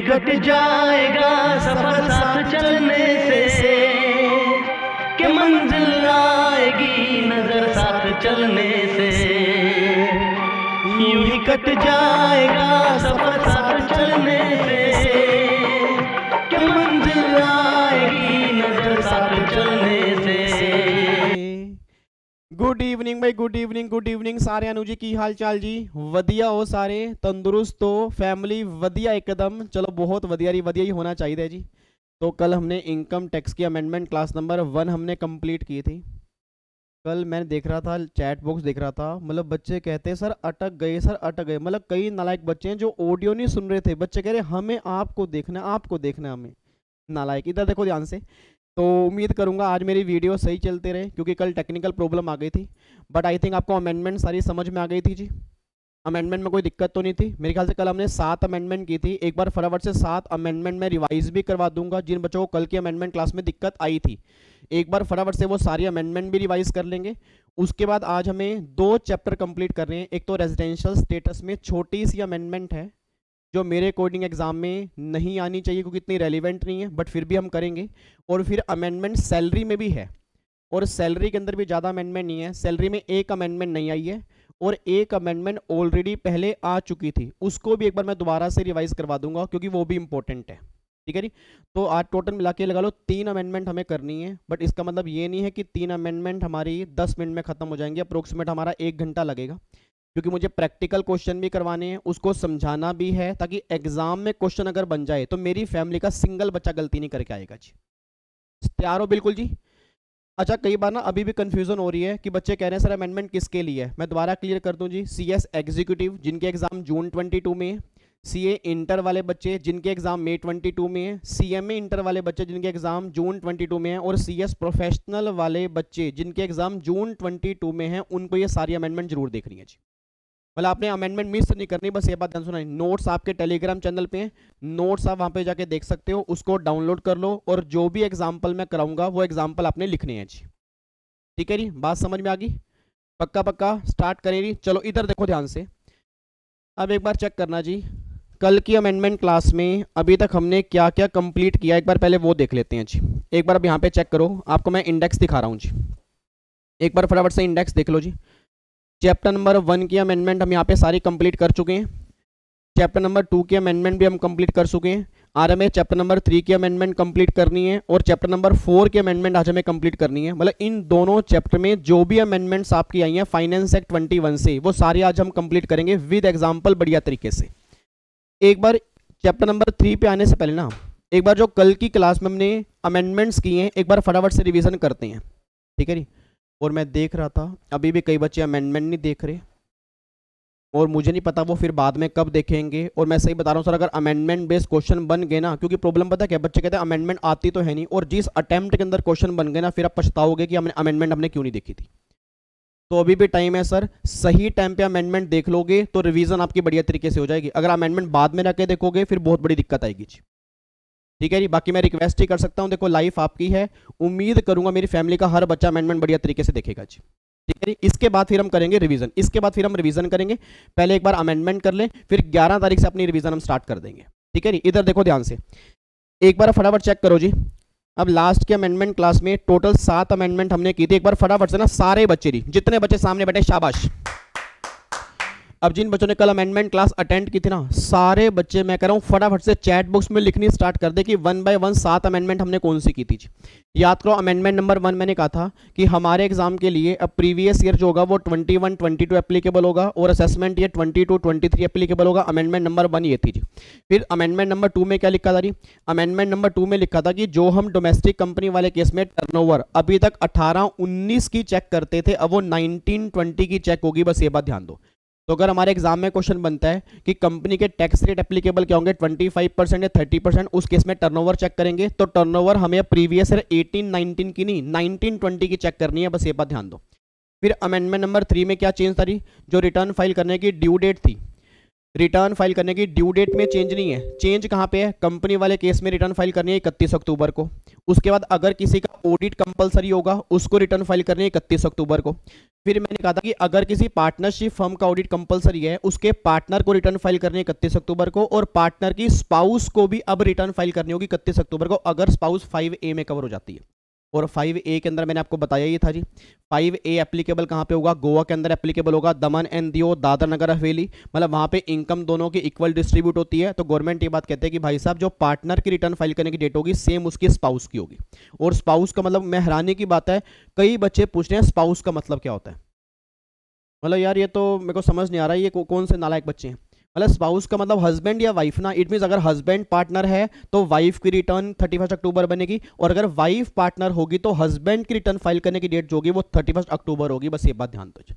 Cut जाएगा सफर साथ चलने से, कि मंजिल आएगी नजर साथ चलने से। यूं ही कट जाएगा सफर साथ चलने से, कि मंजिल आएगी नजर साथ चलने से। गुड इवनिंग भाई, गुड इवनिंग, गुड इवनिंग सारे अनु जी, की हाल चाल जी? वधिया हो सारे, तंदुरुस्त हो, फैमिली वधिया एकदम? चलो बहुत वधिया ही होना चाहिए जी। तो कल हमने इनकम टैक्स की अमेंडमेंट क्लास नंबर 1 हमने कंप्लीट की थी। कल मैं देख रहा था, चैट बॉक्स देख रहा था, मतलब बच्चे कहते हैं सर अटक गए, सर अटक गए। मतलब कई नालायक बच्चे हैं जो ऑडियो नहीं सुन रहे थे, बच्चे कह रहे हमें आपको देखना, आपको देखना हमें। नालायक, इधर देखो ध्यान से। तो उम्मीद करूंगा आज मेरी वीडियो सही चलते रहे, क्योंकि कल टेक्निकल प्रॉब्लम आ गई थी। बट आई थिंक आपको अमेंडमेंट सारी समझ में आ गई थी जी। अमेंडमेंट में कोई दिक्कत तो नहीं थी मेरे ख्याल से। कल हमने 7 अमेंडमेंट की थी। एक बार फटाफट से 7 अमेंडमेंट में रिवाइज भी करवा दूंगा जिन बच्चों को कल की अमेंडमेंट क्लास में दिक्कत आई थी। एक बार फटाफट से वो सारी अमेंडमेंट भी रिवाइज कर लेंगे। उसके बाद आज हमें 2 चैप्टर कंप्लीट कर रहे हैं। एक तो रेजिडेंशियल स्टेटस में छोटी सी अमेंडमेंट है जो मेरे अकॉर्डिंग एग्जाम में नहीं आनी चाहिए क्योंकि इतनी रेलिवेंट नहीं है, बट फिर भी हम करेंगे। और फिर अमेंडमेंट सैलरी में भी है, और सैलरी के अंदर भी ज़्यादा अमेंडमेंट नहीं है। सैलरी में एक अमेंडमेंट नहीं आई है और एक अमेंडमेंट ऑलरेडी पहले आ चुकी थी, उसको भी एक बार मैं दोबारा से रिवाइज करवा दूंगा क्योंकि वो भी इंपॉर्टेंट है। ठीक है जी। तो आज टोटल मिला के लगा लो 3 अमेंडमेंट हमें करनी है, बट इसका मतलब ये नहीं है कि 3 अमेंडमेंट हमारी 10 मिनट में खत्म हो जाएंगे। अप्रोक्सीमेट हमारा 1 घंटा लगेगा, क्योंकि मुझे प्रैक्टिकल क्वेश्चन भी करवाने हैं, उसको समझाना भी है, ताकि एग्जाम में क्वेश्चन अगर बन जाए तो मेरी फैमिली का सिंगल बच्चा गलती नहीं करके आएगा जी। तैयार हो? बिल्कुल जी। अच्छा, कई बार ना अभी भी कंफ्यूजन हो रही है कि बच्चे कह रहे हैं सर अमेंडमेंट किसके लिए है। मैं दोबारा क्लियर कर दूं जी। सीएस एग्जीक्यूटिव जिनके एग्जाम जून 22 में है, सीए इंटर वाले बच्चे जिनके एग्जाम मई 22 में है, सीएमए इंटर वाले बच्चे जिनके एग्जाम जून 22 में है, और सीएस प्रोफेशनल वाले बच्चे जिनके एग्जाम जून 22 में है, उनको ये सारी अमेंडमेंट जरूर देखनी है जी। मतलब आपने अमेंडमेंट मिस नहीं करनी, बस ये बात ध्यान सुनाई। नोट्स आपके टेलीग्राम चैनल पे हैं, नोट्स आप वहाँ पे जाके देख सकते हो, उसको डाउनलोड कर लो, और जो भी एग्जाम्पल मैं कराऊंगा वो एग्जाम्पल आपने लिखने हैं जी। ठीक है जी, बात समझ में आ गई? पक्का पक्का स्टार्ट करें जी। चलो इधर देखो ध्यान से। अब एक बार चेक करना जी, कल की अमेंडमेंट क्लास में अभी तक हमने क्या क्या कंप्लीट किया, एक बार पहले वो देख लेते हैं जी। एक बार अब यहाँ पे चेक करो, आपको मैं इंडेक्स दिखा रहा हूँ जी। एक बार फटाफट से इंडेक्स देख लो जी। चैप्टर नंबर 1 की अमेंडमेंट हम यहाँ पे सारी कंप्लीट कर चुके हैं। चैप्टर नंबर 2 की अमेंडमेंट भी हम कंप्लीट कर चुके हैं। आज हमें चैप्टर नंबर 3 की अमेंडमेंट कंप्लीट करनी है, और चैप्टर नंबर 4 की अमेंडमेंट आज हमें कंप्लीट करनी है। मतलब इन दोनों चैप्टर में जो भी अमेंडमेंट्स आपकी आई हैं फाइनेंस एक्ट 21 से, वो सारी आज हम कंप्लीट करेंगे विद एग्जाम्पल, बढ़िया तरीके से। एक बार चैप्टर नंबर 3 पे आने से पहले ना, एक बार जो कल की क्लास में हमने अमेंडमेंट्स किए हैं एक बार फटाफट से रिविजन करते हैं। ठीक है जी। और मैं देख रहा था अभी भी कई बच्चे अमेंडमेंट नहीं देख रहे, और मुझे नहीं पता वो फिर बाद में कब देखेंगे। और मैं सही बता रहा हूँ सर, अगर अमेंडमेंट बेस्ड क्वेश्चन बन गए ना, क्योंकि प्रॉब्लम पता क्या, बच्चे कहते हैं अमेंडमेंट आती तो है नहीं, और जिस अटेम्प्ट के अंदर क्वेश्चन बन गए ना, फिर आप पछताओगे कि हमने अमेंडमेंट हमने क्यों नहीं देखी थी। तो अभी भी टाइम है सर, सही टाइम पे अमेंडमेंट देख लोगे तो रिवीजन आपकी बढ़िया तरीके से हो जाएगी। अगर अमेंडमेंट बाद में रखे देखोगे फिर बहुत बड़ी दिक्कत आएगी जी। ठीक है जी। बाकी मैं रिक्वेस्ट ही कर सकता हूँ, देखो लाइफ आपकी है, उम्मीद करूंगा मेरी फैमिली का हर बच्चा अमेंडमेंट बढ़िया तरीके से देखेगा जी। ठीक है जी। इसके बाद फिर हम करेंगे रिवीजन, इसके बाद फिर हम रिवीजन करेंगे। पहले एक बार अमेंडमेंट कर लें, फिर 11 तारीख से अपनी रिवीजन हम स्टार्ट कर देंगे। ठीक है जी। इधर देखो ध्यान से, एक बार फटाफट चेक करो जी। अब लास्ट के अमेंडमेंट क्लास में टोटल 7 अमेंडमेंट हमने की थी। एक बार फटाफट से ना सारे बच्चे जी, जितने बच्चे सामने बैठे शाबाश। अब जिन बच्चों ने कल अमेंडमेंट क्लास अटेंड की थी ना, सारे बच्चे मैं कह रहा हूँ फटाफट से चैट बॉक्स में लिखनी स्टार्ट कर दे कि 1 बाय 1 7 अमेंडमेंट हमने कौन सी की थी। याद करो, अमेंडमेंट नंबर 1 मैंने कहा था कि हमारे एग्जाम के लिए अब प्रीवियस ईयर जो होगा वो 21 22 एप्लीकेबल होगा, और असेसमेंट ईयर 22 23 एप्लीकेबल होगा। अमेंडमेंट नंबर 1 ये थी जी। फिर अमेंडमेंट नंबर 2 में क्या लिखा था जी? अमेंडमेंट नंबर 2 में लिखा था कि जो हम डोमेस्टिक कंपनी वाले केस में टर्नओवर अभी तक 18-19 की चेक करते थे, अब वो 19-20 की चेक होगी। बस ये बात ध्यान दो। तो अगर हमारे एग्जाम में क्वेश्चन बनता है कि कंपनी के टैक्स रेट एप्लीकेबल क्या होंगे, 25% या 30%, उस केस में टर्नओवर चेक करेंगे। तो टर्नओवर हमें प्रीवियस ईयर 18-19 की नहीं 19-20 की चेक करनी है, बस ये बात ध्यान दो। फिर अमेंडमेंट नंबर 3 में क्या चेंज था जी? जो रिटर्न फाइल करने की ड्यू डेट थी, रिटर्न फाइल करने की ड्यू डेट में चेंज नहीं है। चेंज कहाँ पे है? कंपनी वाले केस में रिटर्न फाइल करनी है 31 अक्टूबर को। उसके बाद अगर किसी का ऑडिट कंपलसरी होगा उसको रिटर्न फाइल करनी है 31 अक्टूबर को। फिर मैंने कहा था कि अगर किसी पार्टनरशिप फर्म का ऑडिट कंपलसरी है, उसके पार्टनर को रिटर्न फाइल करनी है 31 अक्टूबर को, और पार्टनर की स्पाउस को भी अब रिटर्न फाइल करनी होगी 31 अक्टूबर को, अगर स्पाउस 5A में कवर हो जाती है। और 5A के अंदर मैंने आपको बताया ही था जी, 5A एप्लीकेबल कहाँ पे होगा, गोवा के अंदर एप्लीकेबल होगा, दमन एंड दियो, दादर नगर हवेली, मतलब वहाँ पे इनकम दोनों की इक्वल डिस्ट्रीब्यूट होती है। तो गवर्नमेंट ये बात कहते हैं कि भाई साहब जो पार्टनर की रिटर्न फाइल करने की डेट होगी सेम उसकी स्पाउस की होगी। और स्पाउस का मतलब, मैं हैरानी की बात है, कई बच्चे पूछ रहे हैं स्पाउस का मतलब क्या होता है। मतलब यार ये तो मेरे को समझ नहीं आ रहा है, ये कौन से नालायक बच्चे हैं। मतलब स्पाउस का मतलब हस्बैंड या वाइफ ना, इट मीन्स अगर हस्बैंड पार्टनर है तो वाइफ की रिटर्न 31 अक्टूबर बनेगी, और अगर वाइफ पार्टनर होगी तो हस्बैंड की रिटर्न फाइल करने की डेट जो होगी वो 31 अक्टूबर होगी। बस ये बात ध्यान दो।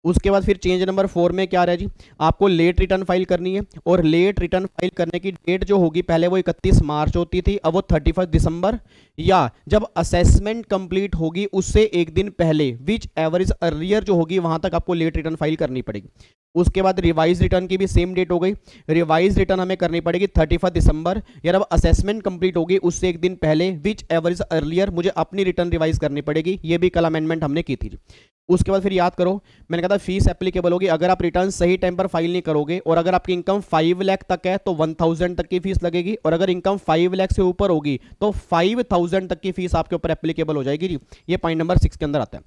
उसके बाद फिर चेंज नंबर 4 में क्या आ रहा है जी, आपको लेट रिटर्न फाइल करनी है, और लेट रिटर्न फाइल करने की डेट जो होगी पहले वो 31 मार्च होती थी, अब वो 31 दिसंबर, या जब असेसमेंट कंप्लीट होगी उससे एक दिन पहले, विच एवर इज अर्लियर जो होगी वहां तक आपको लेट रिटर्न फाइल करनी पड़ेगी। उसके बाद रिवाइज रिटर्न की भी सेम डेट हो गई, रिवाइज रिटर्न हमें करनी पड़ेगी 31 दिसंबर, या जब असेसमेंट कंप्लीट होगी उससे एक दिन पहले, विच एवर इज अर्लियर मुझे अपनी रिटर्न रिवाइज करनी पड़ेगी। ये भी कल अमेंडमेंट हमने की थी। उसके बाद फिर याद करो, मैंने कहा था फीस एप्लीकेबल होगी अगर आप रिटर्न सही टाइम पर फाइल नहीं करोगे, और अगर आपकी इनकम 5 लाख तक है तो 1000 तक की फीस लगेगी, और अगर इनकम 5 लाख से ऊपर होगी तो 5000 तक की फीस आपके ऊपर एप्लीकेबल हो जाएगी जी। ये पॉइंट नंबर 6 के अंदर आता है।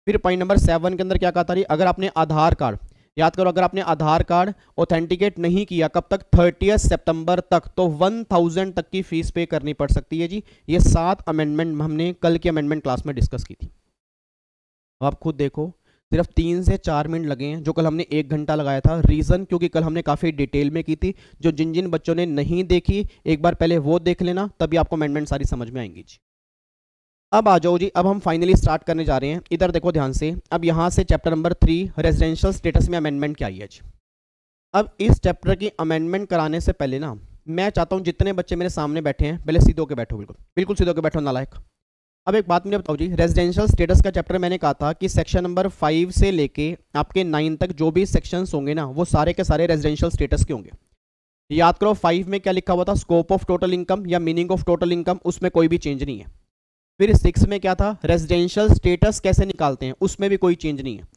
फिर पॉइंट नंबर 7 के अंदर क्या कहा था, अगर आपने आधार कार्ड, याद करो, अगर आपने आधार कार्ड ऑथेंटिकेट नहीं किया कब तक, 30 सितंबर तक, तो 1000 तक की फीस पे करनी पड़ सकती है जी। ये 7 अमेंडमेंट हमने कल की अमेंडमेंट क्लास में डिस्कस की थी। आप खुद देखो, सिर्फ 3 से 4 मिनट लगे हैं, जो कल हमने 1 घंटा लगाया था। रीज़न क्योंकि कल हमने काफ़ी डिटेल में की थी। जो जिन जिन बच्चों ने नहीं देखी एक बार पहले वो देख लेना, तभी आपको अमेंडमेंट सारी समझ में आएंगी जी। अब आ जाओ जी, अब हम फाइनली स्टार्ट करने जा रहे हैं। इधर देखो ध्यान से, अब यहाँ से चैप्टर नंबर 3 रेजिडेंशियल स्टेटस में अमेंडमेंट क्या आई है जी। अब इस चैप्टर की अमेंडमेंट कराने से पहले ना, मैं चाहता हूँ जितने बच्चे मेरे सामने बैठे हैं पहले सीधे होकर बैठो, बिल्कुल बिल्कुल सीधे होकर बैठो नालायक। अब एक बात मुझे बताओ जी, रेजिडेंशियल स्टेटस का चैप्टर मैंने कहा था कि सेक्शन नंबर 5 से लेके आपके 9 तक जो भी सेक्शंस होंगे ना, वो सारे के सारे रेजिडेंशियल स्टेटस के होंगे। याद करो 5 में क्या लिखा हुआ था, स्कोप ऑफ टोटल इनकम या मीनिंग ऑफ टोटल इनकम, उसमें कोई भी चेंज नहीं है। फिर 6 में क्या था, रेजिडेंशियल स्टेटस कैसे निकालते हैं, उसमें भी कोई चेंज नहीं है।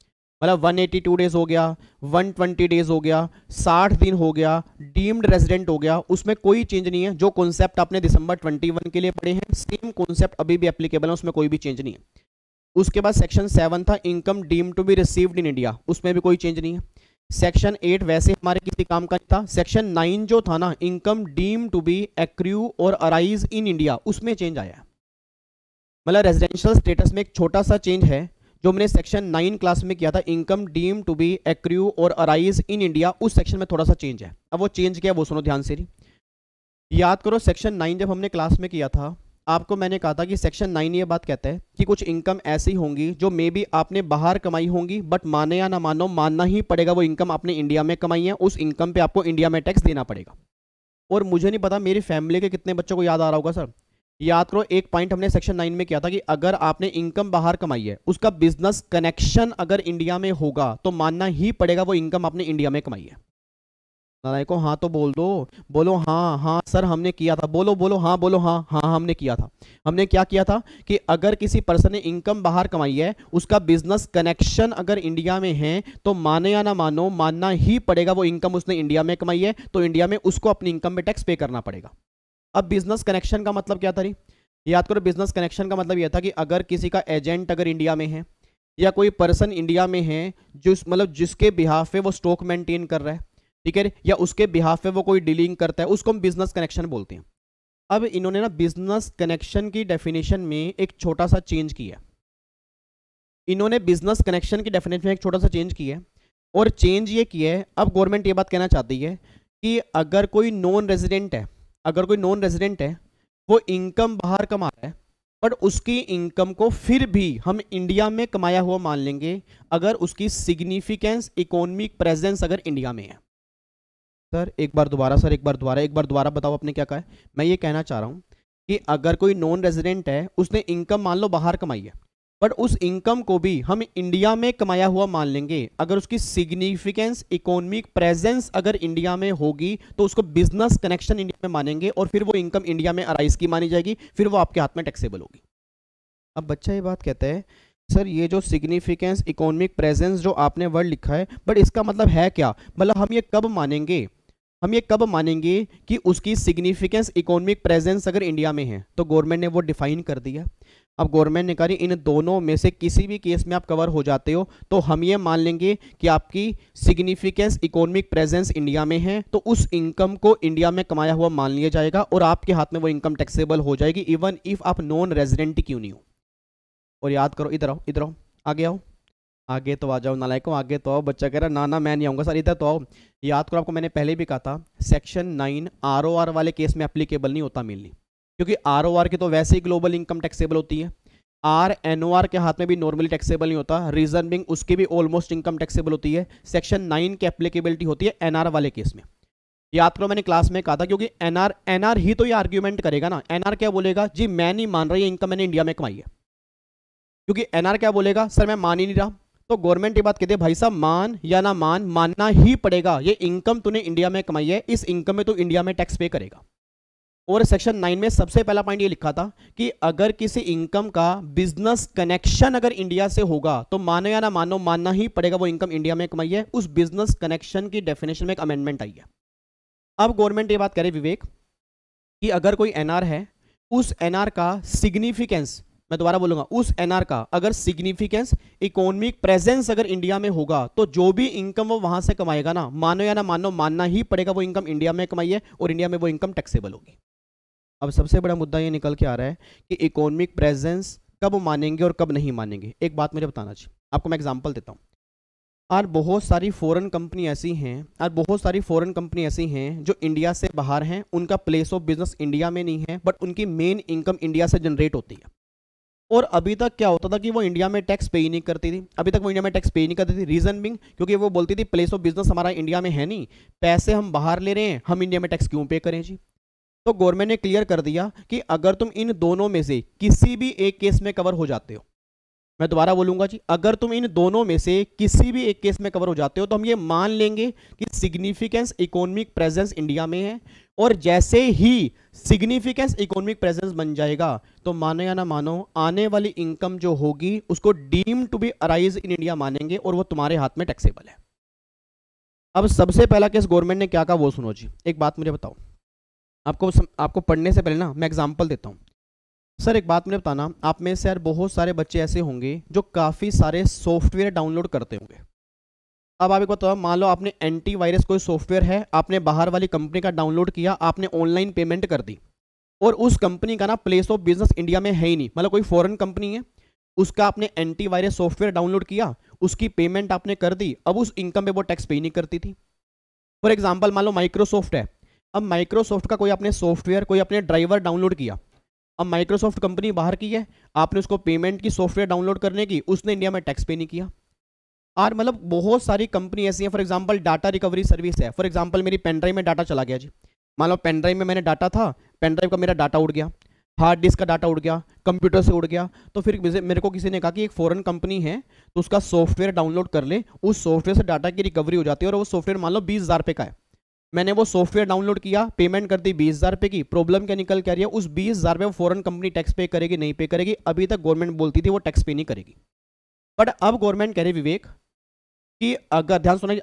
मतलब 182 डेज हो गया, 120 डेज हो गया, 60 दिन हो गया, डीम्ड रेजिडेंट हो गया, उसमें कोई चेंज नहीं है। जो कॉन्सेप्ट आपने दिसंबर 21 के लिए पढ़े हैं सेम कॉन्सेप्ट अभी भी एप्लीकेबल है, उसमें कोई भी चेंज नहीं है। उसके बाद सेक्शन 7 था income deemed to be received in India, उसमें भी कोई चेंज नहीं है। सेक्शन 8 वैसे हमारे किसी काम का नहीं था। सेक्शन 9 जो था ना, income deemed to be accrue और अराइज इन इंडिया, उसमें चेंज आया है। मतलब रेजिडेंशियल स्टेटस में एक छोटा सा चेंज है जो हमने सेक्शन 9 क्लास में किया था, income deem to be accrue और अराइज इन इंडिया, उस सेक्शन में थोड़ा सा चेंज है। अब वो चेंज क्या है वो सुनो ध्यान से। याद करो सेक्शन 9 जब हमने क्लास में किया था, आपको मैंने कहा था कि सेक्शन 9 ये बात कहता है कि कुछ इनकम ऐसी होंगी जो मे बी आपने बाहर कमाई होंगी, बट माने या ना मानो मानना ही पड़ेगा वो इनकम आपने इंडिया में कमाई है, उस इनकम पे आपको इंडिया में टैक्स देना पड़ेगा। और मुझे नहीं पता मेरी फैमिली के कितने बच्चों को याद आ रहा होगा सर, याद करो एक पॉइंट हमने सेक्शन 9 में किया था कि अगर आपने इनकम बाहर कमाई है, उसका बिजनेस कनेक्शन अगर इंडिया में होगा तो मानना ही पड़ेगा वो इनकम आपने इंडिया में कमाई है। नारायण को हाँ तो बोल दो, बोलो हाँ हाँ सर हमने किया था, बोलो बोलो हाँ, बोलो हाँ हाँ हमने किया था। हमने क्या किया था कि अगर किसी पर्सन ने इनकम बाहर कमाई है, उसका बिजनेस कनेक्शन अगर इंडिया में है, तो माने या ना मानो मानना ही पड़ेगा वो इनकम उसने इंडिया में कमाई है, तो इंडिया में उसको अपनी इनकम में टैक्स पे करना पड़ेगा। अब बिजनेस कनेक्शन का मतलब क्या था री? याद करो बिजनेस कनेक्शन का मतलब यह था कि अगर किसी का एजेंट अगर इंडिया में है, या कोई पर्सन इंडिया में है जो मतलब जिसके बिहाफ पे वो स्टॉक मेंटेन कर रहा है, ठीक है, या उसके बिहाफ पे वो कोई डीलिंग करता है, उसको हम बिजनेस कनेक्शन बोलते हैं। अब इन्होंने ना बिजनेस कनेक्शन की डेफिनेशन में एक छोटा सा चेंज किया। इन्होंने बिजनेस कनेक्शन की डेफिनेशन में एक छोटा सा चेंज किया है, और चेंज ये किया है, अब गवर्नमेंट ये बात कहना चाहती है कि अगर कोई नॉन रेजिडेंट है, अगर कोई नॉन रेजिडेंट है वो इनकम बाहर कमा रहा है, बट उसकी इनकम को फिर भी हम इंडिया में कमाया हुआ मान लेंगे अगर उसकी सिग्निफिकेंस इकोनॉमिक प्रेजेंस अगर इंडिया में है। सर एक बार दोबारा, सर एक बार दोबारा बताओ आपने क्या कहा है। मैं ये कहना चाह रहा हूँ कि अगर कोई नॉन रेजिडेंट है, उसने इनकम मान लो बाहर कमाई है, बट उस इनकम को भी हम इंडिया में कमाया हुआ मान लेंगे अगर उसकी सिग्निफिकेंस इकोनॉमिक प्रेजेंस अगर इंडिया में होगी, तो उसको बिजनेस कनेक्शन इंडिया में मानेंगे, और फिर वो इनकम इंडिया में अराइज की मानी जाएगी, फिर वो आपके हाथ में टैक्सेबल होगी। अब बच्चा ये बात कहता है सर ये जो सिग्निफिकेंस इकोनॉमिक प्रेजेंस जो आपने वर्ड लिखा है, बट इसका मतलब है क्या? मतलब हम ये कब मानेंगे, हम ये कब मानेंगे कि उसकी सिग्निफिकेंस इकोनॉमिक प्रेजेंस अगर इंडिया में है? तो गवर्नमेंट ने वो डिफाइन कर दिया। अब गवर्नमेंट ने कहा इन दोनों में से किसी भी केस में आप कवर हो जाते हो तो हम ये मान लेंगे कि आपकी सिग्निफिकेंस इकोनॉमिक प्रेजेंस इंडिया में है, तो उस इनकम को इंडिया में कमाया हुआ मान लिया जाएगा और आपके हाथ में वो इनकम टैक्सेबल हो जाएगी, इवन इफ आप नॉन रेजिडेंट क्यों नहीं हो। और याद करो, इधर आओ, इधर आओ, आगे आओ, आगे तो आ जाओ नालायकों, आगे तो आओ। बच्चा कह रहा ना ना मैं नहीं आऊँगा सर, इधर तो आओ। याद करो, आपको मैंने पहले भी कहा था सेक्शन 9 ROR वाले केस में एप्लीकेबल नहीं होता मेनली, क्योंकि ROR की तो वैसे ही ग्लोबल इनकम टैक्सेबल होती है। NOR के हाथ में भी नॉर्मली टैक्सेबल नहीं होता, रीजन बिंग उसकी भी ऑलमोस्ट इनकम टैक्सेबल होती है। सेक्शन 9 की एप्लीकेबिलिटी होती है NR वाले केस में। याद करो मैंने क्लास में कहा था, क्योंकि NR ही तो ये आर्ग्यूमेंट करेगा ना। NR क्या बोलेगा, जी मैं नहीं मान रहा ये इनकम मैंने इंडिया में कमाई है, क्योंकि NR क्या बोलेगा, सर मैं मान ही नहीं रहा। तो गवर्नमेंट ये बात कहती है भाई साहब मान या ना मान, मानना ही पड़ेगा, ये इनकम तूने इंडिया में कमाई है, इस इनकम में तू इंडिया में टैक्स पे करेगा। और सेक्शन 9 में सबसे पहला पॉइंट ये लिखा था कि अगर किसी इनकम का बिजनेस कनेक्शन अगर इंडिया से होगा तो मानो या ना मानो, मानना ही पड़ेगा वो इनकम इंडिया में कमाई है। उस बिजनेस कनेक्शन की डेफिनेशन में एक अमेंडमेंट आई है। अब गवर्नमेंट ये बात कह रही विवेक कि अगर कोई NR है, उस NR का सिग्निफिकेंस, मैं दोबारा बोलूंगा, उस NR का अगर सिग्निफिकेंस इकोनॉमिक प्रेजेंस अगर इंडिया में होगा तो जो भी इनकम वो वहां से कमाएगा ना, मानो या ना मानो, मानना ही पड़ेगा वो इनकम इंडिया में कमाई है और इंडिया में वो इनकम टैक्सेबल होगी। अब सबसे बड़ा मुद्दा ये निकल के आ रहा है कि इकोनॉमिक प्रेजेंस कब मानेंगे और कब नहीं मानेंगे। एक बात मुझे बताना चाहिए, आपको मैं एग्जांपल देता हूँ। आज बहुत सारी फॉरेन कंपनी ऐसी हैं, जो इंडिया से बाहर हैं, उनका प्लेस ऑफ बिजनेस इंडिया में नहीं है, बट उनकी मेन इनकम इंडिया से जनरेट होती है। और अभी तक क्या होता था कि वो इंडिया में टैक्स पे ही नहीं करती थी। रीजन बिंग क्योंकि वो बोलती थी प्लेस ऑफ बिजनेस हमारा इंडिया में है नहीं, पैसे हम बाहर ले रहे हैं, हम इंडिया में टैक्स क्यों पे करें जी। तो गवर्नमेंट ने क्लियर कर दिया कि अगर तुम इन दोनों में से किसी भी एक केस में कवर हो जाते हो, मैं दोबारा बोलूंगा जी, अगर तुम इन दोनों में से किसी भी एक केस में कवर हो जाते हो तो हम ये मान लेंगे कि सिग्निफिकेंस इकोनॉमिक प्रेजेंस इंडिया में है। और जैसे ही सिग्निफिकेंस इकोनॉमिक प्रेजेंस बन जाएगा तो मानो या ना मानो, आने वाली इनकम जो होगी उसको deem to be arise in India मानेंगे और वो तुम्हारे हाथ में टैक्सेबल है। अब सबसे पहला केस गवर्नमेंट ने क्या कहा वो सुनो जी। एक बात मुझे बताओ, आपको पढ़ने से पहले ना मैं एग्जांपल देता हूँ। सर एक बात मुझे बताना, आप में से यार बहुत सारे बच्चे ऐसे होंगे जो काफ़ी सारे सॉफ्टवेयर डाउनलोड करते होंगे। अब आप एक बात बताओ, मान लो आपने एंटीवायरस कोई सॉफ्टवेयर है, आपने बाहर वाली कंपनी का डाउनलोड किया, आपने ऑनलाइन पेमेंट कर दी और उस कंपनी का ना प्लेस ऑफ बिजनेस इंडिया में है ही नहीं, मतलब कोई फॉरेन कंपनी है, उसका आपने एंटीवायरस सॉफ्टवेयर डाउनलोड किया, उसकी पेमेंट आपने कर दी, अब उस इनकम पे वो टैक्स पे ही नहीं करती थी। फॉर एग्जाम्पल मान लो माइक्रोसॉफ्ट है, अब माइक्रोसॉफ्ट का कोई आपने सॉफ्टवेयर, कोई अपने ड्राइवर डाउनलोड किया, अब माइक्रोसॉफ्ट कंपनी बाहर की है, आपने उसको पेमेंट की सॉफ्टवेयर डाउनलोड करने की, उसने इंडिया में टैक्स पे नहीं किया। और मतलब बहुत सारी कंपनी ऐसी हैं, for example data recovery service है। फॉर एग्जांपल मेरी पेन ड्राइव में डाटा चला गया जी, मान लो पेन ड्राइव में मैंने डाटा था, पेन ड्राइव का मेरा डाटा उड़ गया, हार्ड डिस्क का डाटा उड़ गया, कंप्यूटर से उड़ गया, तो फिर मेरे को किसी ने कहा कि एक फॉरेन कंपनी है तो उसका सॉफ्टवेयर डाउनलोड कर ले, उस सॉफ्टवेयर से डाटा की रिकवरी हो जाती है और वो सॉफ्टवेयर मान लो 20,000 रुपये का है। मैंने वो सॉफ्टवेयर डाउनलोड किया, पेमेंट कर दी 20,000 रुपये की, प्रॉब्लम क्या निकल के आ रही है, उस 20,000 रुपये वो फॉरेन कंपनी टैक्स पे करेगी नहीं पे करेगी? अभी तक गवर्नमेंट बोलती थी वो टैक्स पे नहीं करेगी, बट अब गवर्नमेंट कह रही विवेक कि अगर, ध्यान सुनिए,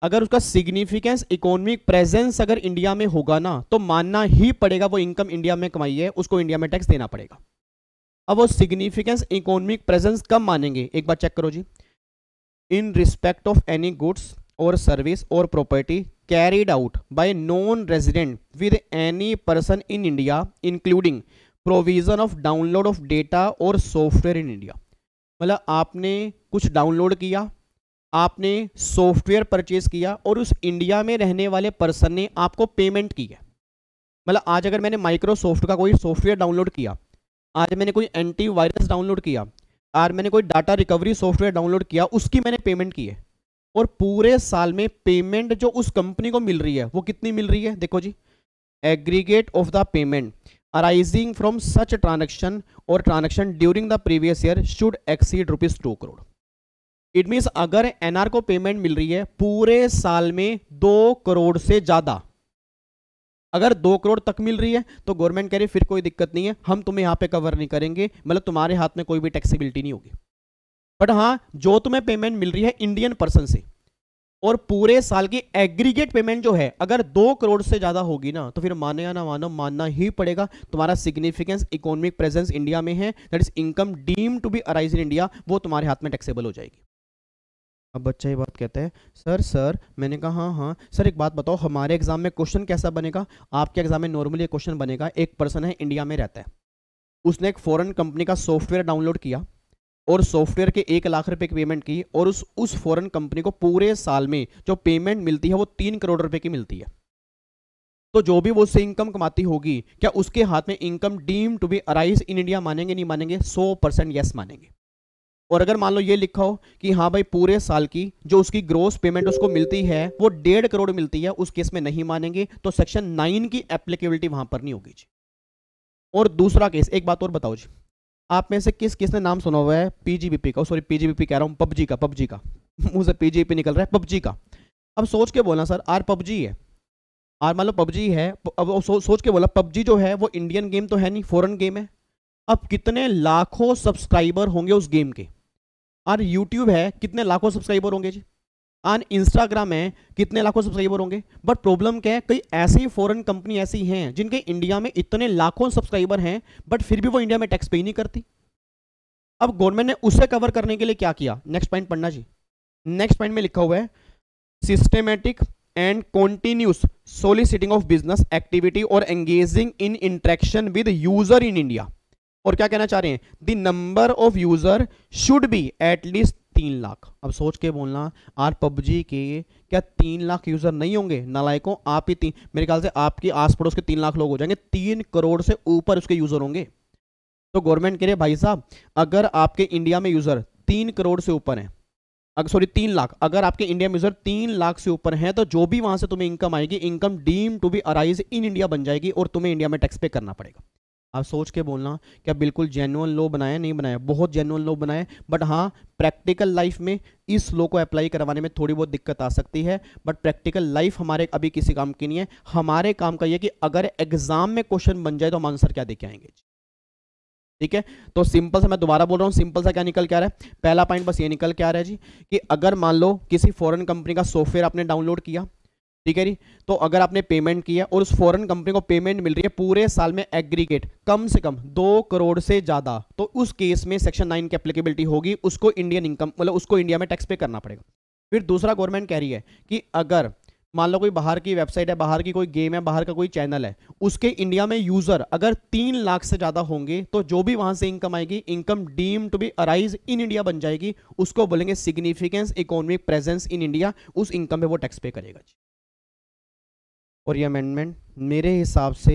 अगर उसका सिग्निफिकेंस इकोनॉमिक प्रेजेंस अगर इंडिया में होगा ना तो मानना ही पड़ेगा वो इनकम इंडिया में कमाई है, उसको इंडिया में टैक्स देना पड़ेगा। अब वो सिग्निफिकेंस इकोनॉमिक प्रेजेंस कब मानेंगे, एक बार चेक करो जी। In respect of any goods और सर्विस और property carried out by non-resident with any person in India including provision of download of data or software in India। मतलब आपने कुछ डाउनलोड किया, आपने सॉफ्टवेयर परचेज किया और उस इंडिया में रहने वाले पर्सन ने आपको पेमेंट की है। मतलब आज अगर मैंने माइक्रोसॉफ्ट का कोई सॉफ्टवेयर डाउनलोड किया, आज मैंने कोई एंटीवायरस डाउनलोड किया, आज मैंने कोई डाटा रिकवरी सॉफ्टवेयर डाउनलोड किया, उसकी मैंने पेमेंट की है और पूरे साल में पेमेंट जो उस कंपनी को मिल रही है वो कितनी मिल रही है, देखो जी, aggregate of the payment arising from such transaction और transaction during the previous year should exceed ₹2 crore. It means NR एनआर को पेमेंट मिल रही है पूरे साल में 2 करोड़ से ज्यादा, अगर 2 करोड़ तक मिल रही है तो गवर्नमेंट कह रही फिर कोई दिक्कत नहीं है, हम तुम्हें यहाँ पे कवर नहीं करेंगे, मतलब तुम्हारे हाथ में कोई भी टैक्सेबिलिटी नहीं होगी। बट हाँ जो तुम्हें पेमेंट मिल रही है इंडियन पर्सन से, और पूरे साल की एग्रीगेट पेमेंट जो है अगर 2 करोड़ से ज्यादा होगी ना, तो फिर माने या ना मानो मानना ही पड़ेगा तुम्हारा सिग्निफिकेंस इकोनॉमिक प्रेजेंस इंडिया में है, that is income deem to be arise in India, वो तुम्हारे हाथ में टैक्सेबल हो जाएगी। अब बच्चा ये बात कहता है सर मैंने कहा हाँ हाँ सर एक बात बताओ हमारे एग्जाम में क्वेश्चन कैसा बनेगा। आपके एग्जाम में नॉर्मली क्वेश्चन बनेगा, एक पर्सन है इंडिया में रहता है, उसने एक फॉरेन कंपनी का सॉफ्टवेयर डाउनलोड किया और सॉफ्टवेयर के 1 लाख रुपए की पेमेंट की, और उस फॉरेन कंपनी को पूरे साल में जो पेमेंट मिलती है वो 3 करोड़ रुपए की मिलती है। तो जो भी वो उससे इनकम कमाती होगी, क्या उसके हाथ में income deem to be arise in India मानेंगे नहीं मानेंगे? 100% यस मानेंगे। और अगर मान लो ये लिखा हो कि हाँ भाई पूरे साल की जो उसकी ग्रोस पेमेंट उसको मिलती है वो 1.5 करोड़ मिलती है, उस केस में नहीं मानेंगे, तो सेक्शन 9 की एप्लीकेबिलिटी वहां पर नहीं होगी जी। और दूसरा केस, एक बात और बताओ जी, आप में से किसने नाम सुना हुआ है पीजीबीपी का, सॉरी पीजीबीपी कह रहा हूं, पबजी का मुंह से पीजीबीपी निकल रहा है, पबजी का। अब सोच के बोलना सर आर पबजी है, आर मान लो पबजी है, अब सोच के बोला पबजी जो है वो इंडियन गेम तो है नहीं, फॉरेन गेम है। अब कितने लाखों सब्सक्राइबर होंगे उस गेम के? और यूट्यूब है, कितने लाखों सब्सक्राइबर होंगे जी। ऑन इंस्टाग्राम है, कितने लाखों सब्सक्राइबर होंगे। बट प्रॉब्लम क्या है, कई ऐसी फॉरेन कंपनी ऐसी हैं जिनके इंडिया में इतने लाखों सब्सक्राइबर हैं बट फिर भी वो इंडिया में टैक्स पे ही नहीं करती। अब गवर्नमेंट ने उसे कवर करने के लिए क्या किया, नेक्स्ट पॉइंट पढ़ना जी। नेक्स्ट पॉइंट में लिखा हुआ है systematic and continuous soliciting of business activity और engaging in interaction with user in India. और क्या कहना चाह रहे हैं, the number of user should be at least 3 lakh. अब सोच के बोलना आर पबजी के क्या 3 लाख यूजर नहीं होंगे? नालायकों, आप ही मेरे ख्याल से आपके आस पड़ोस के 3 लाख लोग हो जाएंगे, 3 करोड़ से ऊपर उसके यूजर होंगे। तो गवर्नमेंट कह रही है भाई साहब अगर आपके इंडिया में यूजर 3 करोड़ से ऊपर है, सॉरी 3 लाख, अगर आपके इंडिया में यूजर 3 लाख से ऊपर है तो जो भी वहां से तुम्हें इनकम आएगी, income deem to be arise in India बन जाएगी और तुम्हें इंडिया में टैक्स पे करना पड़ेगा। आप सोच के बोलना क्या बिल्कुल जेन्युइन लॉ बनाया? नहीं बनाया, बहुत जेन्युइन लॉ बनाया, बट हाँ प्रैक्टिकल लाइफ में इस लॉ को अप्लाई करवाने में थोड़ी बहुत दिक्कत आ सकती है, बट प्रैक्टिकल लाइफ हमारे अभी किसी काम की नहीं है। हमारे काम का यह कि अगर एग्जाम में क्वेश्चन बन जाए तो हम आंसर क्या देके आएंगे। ठीक है, तो सिंपल सा मैं दोबारा बोल रहा हूं, सिंपल सा क्या निकल के आ रहा है, पहला पॉइंट बस ये निकल के आ रहा है जी कि अगर मान लो किसी फॉरेन कंपनी का सॉफ्टवेयर आपने डाउनलोड किया, ठीक है जी, तो अगर आपने पेमेंट किया और उस फॉरेन कंपनी को पेमेंट मिल रही है पूरे साल में एग्रीगेट कम से कम 2 करोड़ से ज्यादा, तो उस केस में सेक्शन 9 की एप्लीकेबिलिटी होगी, उसको इंडियन इनकम मतलब उसको इंडिया में टैक्स पे करना पड़ेगा। फिर दूसरा गवर्नमेंट कह रही है कि अगर मान लो कोई बाहर की वेबसाइट है, बाहर की कोई गेम है, बाहर का कोई चैनल है, उसके इंडिया में यूजर अगर 3 लाख से ज्यादा होंगे तो जो भी वहां से इनकम आएगी, income deem to be arise in India बन जाएगी, उसको बोलेंगे significance economic presence in India, उस इनकम पे वो टैक्स पे करेगा। और ये अमेंडमेंट मेरे हिसाब से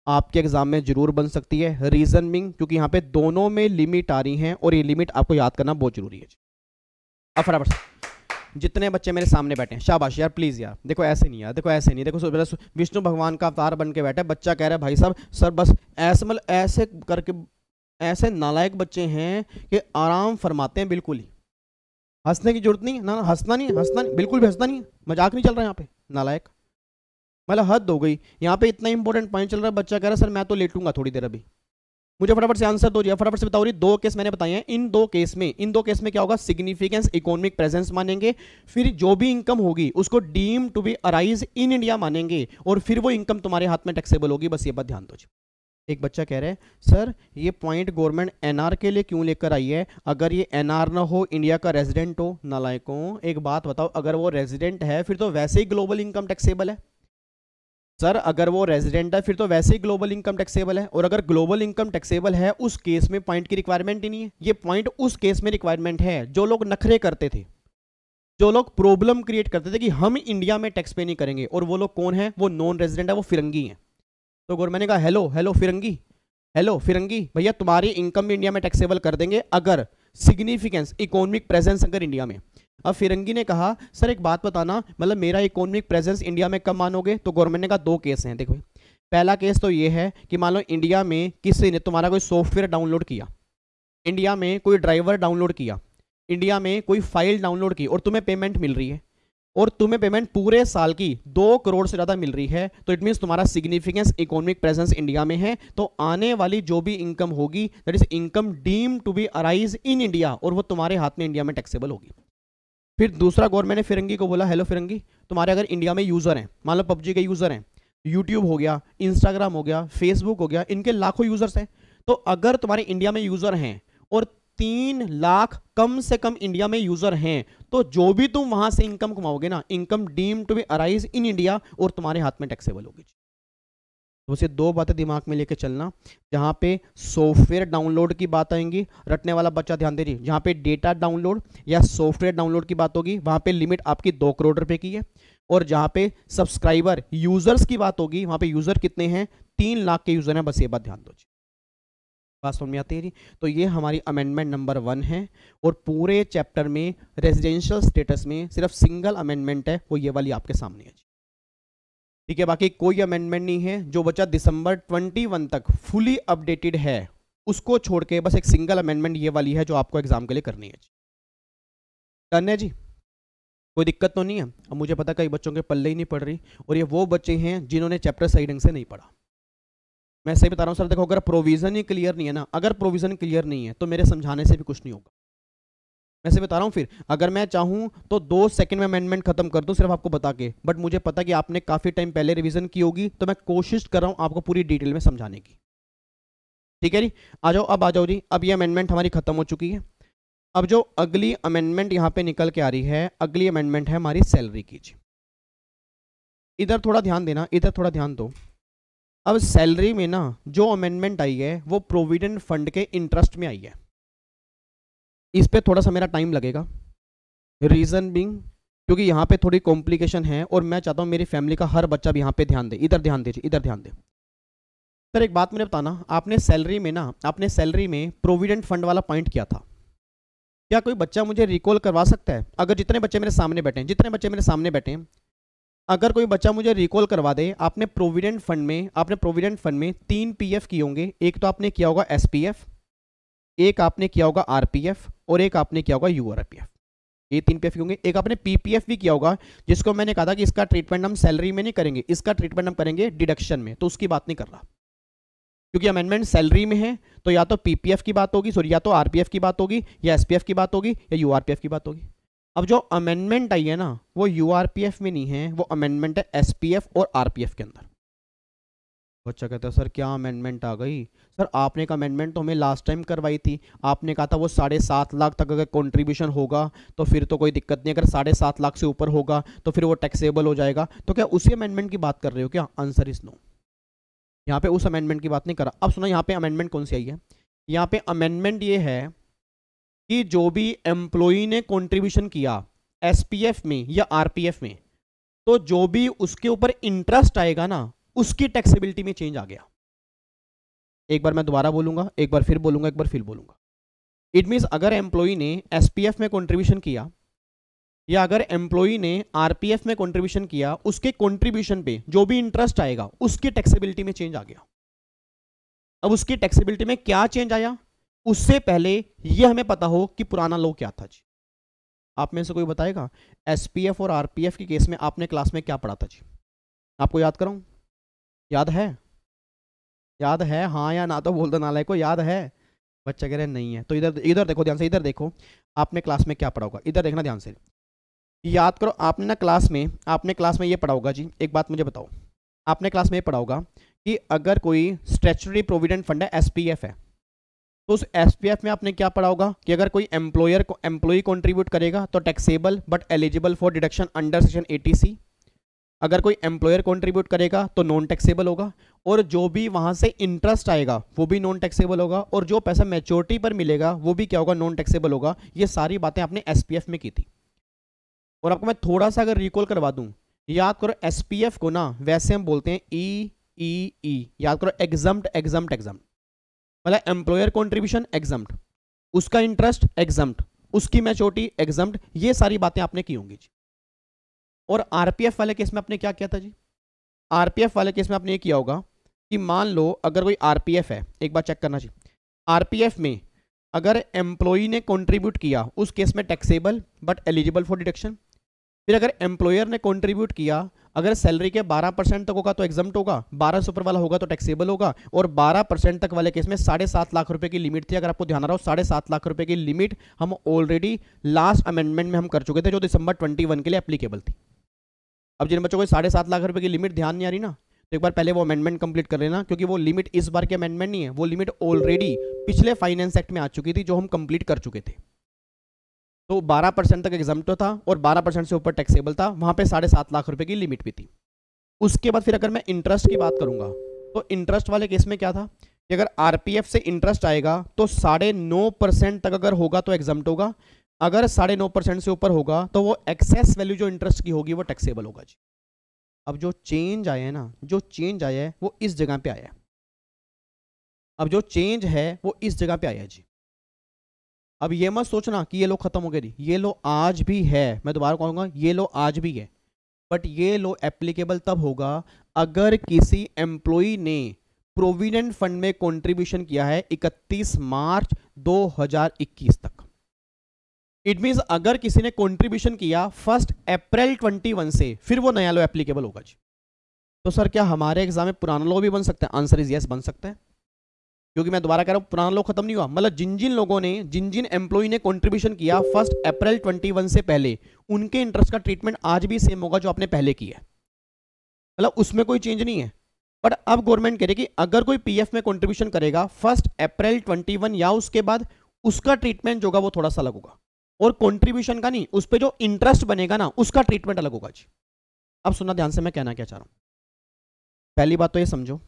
आपके एग्जाम में जरूर बन सकती है, रीजन बिंग क्योंकि यहाँ पे दोनों में लिमिट आ रही हैं और ये लिमिट आपको याद करना बहुत जरूरी है। अब फटाफट जितने बच्चे मेरे सामने बैठे हैं शाबाश यार, प्लीज यार, देखो ऐसे नहीं यार, देखो ऐसे नहीं, देखो विष्णु भगवान का अवतार बन के बैठा है बच्चा, कह रहा है भाई साहब सर बस ऐसे मतलब ऐसे करके, ऐसे नालायक बच्चे हैं कि आराम फरमाते हैं, बिल्कुल ही हंसने की जरूरत नहीं, ना हंसना नहीं, बिल्कुल भी हंसना नहीं, मजाक नहीं चल रहा यहाँ पे, नालायक मतलब हद हो गई। यहाँ पे इतना इंपॉर्टेंट पॉइंट चल रहा है, बच्चा कह रहा है सर मैं तो लेटूंगा थोड़ी देर, अभी मुझे फटाफट से आंसर दो जी, फटाफट से बताओ। 2 केस मैंने बताए हैं, इन 2 केस में क्या होगा, सिग्निफिकेंस इकोनॉमिक प्रेजेंस मानेंगे, फिर जो भी इनकम होगी उसको deem to be arise in India मानेंगे और फिर वो इनकम तुम्हारे हाथ में टैक्सेबल होगी, बस ये बात ध्यान दो जी। एक बच्चा कह रहा है सर ये पॉइंट गवर्नमेंट एनआर के लिए क्यों लेकर आई है, अगर ये एनआर ना हो, इंडिया का रेजिडेंट हो। नालायकों एक बात बताओ, अगर वो रेजिडेंट है फिर तो वैसे ही ग्लोबल इनकम टैक्सेबल है सर, अगर वो रेजिडेंट है फिर तो वैसे ही ग्लोबल इनकम टैक्सेबल है, और अगर ग्लोबल इनकम टैक्सेबल है उस केस में पॉइंट की रिक्वायरमेंट ही नहीं है। ये पॉइंट उस केस में रिक्वायरमेंट है जो लोग नखरे करते थे, जो लोग प्रॉब्लम क्रिएट करते थे कि हम इंडिया में टैक्स पे नहीं करेंगे, और वो लोग कौन है, वो नॉन रेजिडेंट है, वो फिरंगी हैं। तो गवर्नमेंट ने कहा हेलो फिरंगी, हेलो फिरंगी भैया तुम्हारी इनकम भी इंडिया में टैक्सेबल कर देंगे अगर सिग्निफिकेंस इकोनॉमिक प्रेजेंस अगर इंडिया में। अब फिरंगी ने कहा सर एक बात बताना, मतलब मेरा इकोनॉमिक प्रेजेंस इंडिया में कब मानोगे। तो गवर्नमेंट ने कहा 2 केस हैं, देखो पहला केस तो ये है कि मान लो इंडिया में किसी ने तुम्हारा कोई सॉफ्टवेयर डाउनलोड किया, इंडिया में कोई ड्राइवर डाउनलोड किया, इंडिया में कोई फाइल डाउनलोड की और तुम्हें पेमेंट मिल रही है, और तुम्हें पेमेंट पूरे साल की 2 करोड़ से ज़्यादा मिल रही है, तो इट मीन्स तुम्हारा सिग्निफिकेंस इकोनॉमिक प्रेजेंस इंडिया में है, तो आने वाली जो भी इनकम होगी that is income deem to be arise in India, और वो तुम्हारे हाथ में इंडिया में टैक्सेबल होगी। फिर दूसरा गवर्नमेंट ने फिरंगी को बोला, हेलो फिरंगी, तुम्हारे अगर इंडिया में यूज़र हैं, मान लो पबजी के यूज़र हैं, यूट्यूब हो गया, इंस्टाग्राम हो गया, फेसबुक हो गया, इनके लाखों यूज़र्स हैं, तो अगर तुम्हारे इंडिया में यूज़र हैं और 3 लाख कम से कम इंडिया में यूज़र हैं, तो जो भी तुम वहां से इनकम कमाओगे ना, income deem to be arise in India, और तुम्हारे हाथ में टैक्सेबल होगी। तो उसे 2 बातें दिमाग में लेके चलना, जहाँ पे सॉफ्टवेयर डाउनलोड की बात आएंगी, रटने वाला बच्चा ध्यान दे रही, जहाँ पे डेटा डाउनलोड या सॉफ्टवेयर डाउनलोड की बात होगी, वहाँ पे लिमिट आपकी 2 करोड़ रुपए की है, और जहाँ पे सब्सक्राइबर यूजर्स की बात होगी, वहाँ पे यूजर कितने हैं, 3 लाख के यूजर हैं, बस ये बात ध्यान दो जी। बात समझ में आती है जी। तो ये हमारी अमेंडमेंट नंबर 1 है, और पूरे चैप्टर में रेजिडेंशियल स्टेटस में सिर्फ सिंगल अमेंडमेंट है, वो ये वाली आपके सामने है जी। ठीक है, बाकी कोई अमेंडमेंट नहीं है। जो बच्चा दिसंबर 21 तक फुली अपडेटेड है उसको छोड़ के बस एक सिंगल अमेंडमेंट ये वाली है जो आपको एग्जाम के लिए करनी है। डन है जी, कोई दिक्कत तो नहीं है। अब मुझे पता कई बच्चों के पल्ले ही नहीं पड़ रही, और ये वो बच्चे हैं जिन्होंने चैप्टर सही ढंग से नहीं पढ़ा। मैं सही बता रहा हूँ सर, देखो अगर प्रोविजन ही क्लियर नहीं है ना, अगर प्रोविजन क्लियर नहीं है तो मेरे समझाने से भी कुछ नहीं होगा। मैं से बता रहा हूँ, फिर अगर मैं चाहूँ तो 2 सेकंड में अमेंडमेंट खत्म कर दूँ सिर्फ आपको बता के, बट मुझे पता कि आपने काफ़ी टाइम पहले रिवीजन की होगी, तो मैं कोशिश कर रहा हूँ आपको पूरी डिटेल में समझाने की। ठीक है जी, आ जाओ, अब आ जाओ जी। अब ये अमेंडमेंट हमारी खत्म हो चुकी है। अब जो अगली अमेंडमेंट यहाँ पे निकल के आ रही है, अगली अमेंडमेंट है हमारी सैलरी की जी। इधर थोड़ा ध्यान देना, इधर थोड़ा ध्यान दो। अब सैलरी में ना जो अमेंडमेंट आई है वो प्रोविडेंट फंड के इंटरेस्ट में आई है। इस पे थोड़ा सा मेरा टाइम लगेगा, रीजन बिंग क्योंकि यहाँ पे थोड़ी कॉम्प्लिकेशन है, और मैं चाहता हूँ मेरी फैमिली का हर बच्चा भी यहाँ पे ध्यान दे। इधर ध्यान दे, इधर ध्यान दे। सर एक बात मुझे बताना, आपने सैलरी में प्रोविडेंट फंड वाला पॉइंट किया था, क्या कोई बच्चा मुझे रिकॉल करवा सकता है? अगर जितने बच्चे मेरे सामने बैठे हैं, अगर कोई बच्चा मुझे रिकॉल करवा दे, आपने प्रोविडेंट फंड में 3 पीएफ किए होंगे। एक तो आपने किया होगा एसपीएफ, एक आपने किया होगा आरपीएफ, और एक आपने किया होगा यूआरपीएफ। ये 3 पीएफ होंगे। एक आपने पीपीएफ भी किया होगा, जिसको मैंने कहा था कि इसका ट्रीटमेंट हम सैलरी में नहीं करेंगे, इसका ट्रीटमेंट हम करेंगे डिडक्शन में, तो उसकी बात नहीं कर रहा, क्योंकि अमेंडमेंट सैलरी में है। तो या तो पीपीएफ की बात होगी, सॉरी, या तो आरपीएफ की बात होगी, या एसपीएफ की बात होगी, या यूआरपीएफ की बात होगी। अब जो अमेंडमेंट आई है ना, वो यूआरपीएफ में नहीं है, वो अमेंडमेंट है एसपीएफ और आरपीएफ के अंदर। बच्चा कहता है सर क्या अमेंडमेंट आ गई? सर आपने एक अमेंडमेंट तो हमें लास्ट टाइम करवाई थी, आपने कहा था वो 7.5 लाख तक अगर कंट्रीब्यूशन होगा तो फिर तो कोई दिक्कत नहीं, अगर 7.5 लाख से ऊपर होगा तो फिर वो टैक्सेबल हो जाएगा। तो क्या उसी अमेंडमेंट की बात कर रहे हो क्या? आंसर इज नो, यहाँ पे उस अमेंडमेंट की बात नहीं कर रहा। अब सुनो यहाँ पे अमेंडमेंट कौन सी आई है। यहाँ पे अमेंडमेंट ये है कि जो भी एम्प्लॉई ने कंट्रीब्यूशन किया एसपीएफ में या आरपीएफ में, तो जो भी उसके ऊपर इंटरेस्ट आएगा ना, उसकी टैक्सेबिलिटी में चेंज आ गया। एक बार मैं दोबारा बोलूंगा, एक बार फिर बोलूंगा, एक बार फिर बोलूंगा। इट मींस अगर एम्प्लॉई ने एसपीएफ में कंट्रीब्यूशन किया या अगर एम्प्लॉई ने आरपीएफ में कंट्रीब्यूशन किया, उसके कंट्रीब्यूशन पे जो भी इंटरेस्ट आएगा उसकी टैक्सेबिलिटी में चेंज आ गया। अब उसकी टैक्सेबिलिटी में क्या चेंज आया, उससे पहले यह हमें पता हो कि पुराना लॉ क्या था जी। आप में से कोई बताएगा एसपीएफ और आरपीएफ के केस में आपने क्लास में क्या पढ़ा था जी? आपको याद कराऊं? याद है? याद है हाँ या ना तो बोल दो, नालायक को याद है। बच्चा कह रहे नहीं है, तो इधर देखो ध्यान से, इधर देखो आपने क्लास में क्या पढ़ा होगा, इधर देखना ध्यान से, याद करो। आपने ना क्लास में ये पढ़ा होगा जी। एक बात मुझे बताओ, आपने क्लास में ये पढ़ा होगा कि अगर कोई स्टैट्यूटरी प्रोविडेंट फंड है, एसपीएफ है, तो उस एसपीएफ में आपने क्या पढ़ा होगा कि अगर कोई एम्प्लॉय कंट्रीब्यूट करेगा तो taxable but eligible for deduction under section 80C। अगर कोई एम्प्लॉयर कंट्रीब्यूट करेगा तो नॉन टैक्सेबल होगा, और जो भी वहां से इंटरेस्ट आएगा वो भी नॉन टैक्सेबल होगा, और जो पैसा मैच्योरिटी पर मिलेगा वो भी क्या होगा, नॉन टैक्सेबल होगा। ये सारी बातें आपने एसपीएफ में की थी। और आपको मैं थोड़ा सा अगर रिकॉल करवा दूं, याद करो एसपीएफ को ना वैसे हम बोलते हैं ई, याद करो एग्जम्प्ट, मतलब एम्प्लॉयर कंट्रीब्यूशन एग्जम्प्ट, उसका इंटरेस्ट एग्जम्प्ट, उसकी मैच्योरिटी एग्जम्प्ट, ये सारी बातें आपने की होंगी जी। और आरपीएफ वाले केस में आपने क्या किया था जी? आरपीएफ वाले केस में आपने ये किया होगा कि मान लो अगर कोई आरपीएफ है, एक बार चेक करना जी, आरपीएफ में अगर एम्प्लॉई ने कंट्रीब्यूट किया उस केस में taxable but eligible for deduction, फिर अगर एम्प्लॉयर ने कंट्रीब्यूट किया, अगर सैलरी के 12% तक होगा तो एग्जम्प्ट होगा, 12 से ऊपर वाला होगा तो टैक्सेबल होगा, और 12% तक वाले केस में 7.5 लाख रुपए की लिमिट थी। अगर आपको ध्यान रहा हो 7.5 लाख रुपए की लिमिट हम ऑलरेडी लास्ट अमेंडमेंट में हम कर चुके थे, जो दिसंबर 21 के लिए एप्लीकेबल थी। अब जिन बच्चों को 7.5 लाख रुपए की लिमिट ध्यान नहीं आ रही ना, तो एक बार पहले वो अमेंडमेंट कंप्लीट कर लेना, क्योंकि वो लिमिट इस बार की अमेंडमेंट नहीं है, वो लिमिट ऑलरेडी पिछले फाइनेंस एक्ट में आ चुकी थी जो हम कंप्लीट कर चुके थे। तो 12% तक एग्जम्प्ट था और 12% से ऊपर टैक्सेबल था, वहां पे 7.5 लाख रुपए की लिमिट भी थी। उसके बाद फिर अगर मैं इंटरेस्ट की बात करूंगा, तो इंटरेस्ट वाले केस में क्या था कि अगर आरपीएफ से इंटरेस्ट आएगा तो 9.5% तक अगर होगा तो एग्जम्प्ट होगा, अगर 9.5% से ऊपर होगा तो वो एक्सेस वैल्यू जो इंटरेस्ट की होगी वो टैक्सेबल होगा जी। अब जो चेंज आया है ना, जो चेंज आया है वो इस जगह पे आया है। अब जो चेंज है वो इस जगह पे आया है जी। अब ये मत सोचना कि ये लो खत्म हो गया जी, ये लो आज भी है, मैं दोबारा कहूंगा ये लो आज भी है, बट ये लो एप्लीकेबल तब होगा अगर किसी एम्प्लॉई ने प्रोविडेंट फंड में कंट्रीब्यूशन किया है 31 मार्च 2021 तक। इट मींस अगर किसी ने कंट्रीब्यूशन किया 1 अप्रैल 21 से, फिर वो नया लॉ एप्लीकेबल होगा जी। तो सर क्या हमारे एग्जाम में पुराना लॉ भी बन सकता है? आंसर इज यस, बन सकता है, क्योंकि मैं दोबारा कह रहा हूं पुराना लॉ खत्म नहीं हुआ। मतलब जिन जिन लोगों ने, जिन जिन एम्प्लॉई ने कंट्रीब्यूशन किया 1 अप्रैल 21 से पहले, उनके इंटरेस्ट का ट्रीटमेंट आज भी सेम होगा जो आपने पहले किया है, मतलब उसमें कोई चेंज नहीं है। बट अब गवर्नमेंट कह रही है कि अगर कोई पीएफ में कंट्रीब्यूशन करेगा 1 अप्रैल 21 या उसके बाद, उसका ट्रीटमेंट जो होगा वो थोड़ा सा अलग होगा, और कंट्रीब्यूशन का नहीं, उस पर जो इंटरेस्ट बनेगा ना उसका ट्रीटमेंट अलग होगा जी। अब सुनना ध्यान से, मैं कहना क्या चाह रहा हूं। पहली बात तो ये समझो,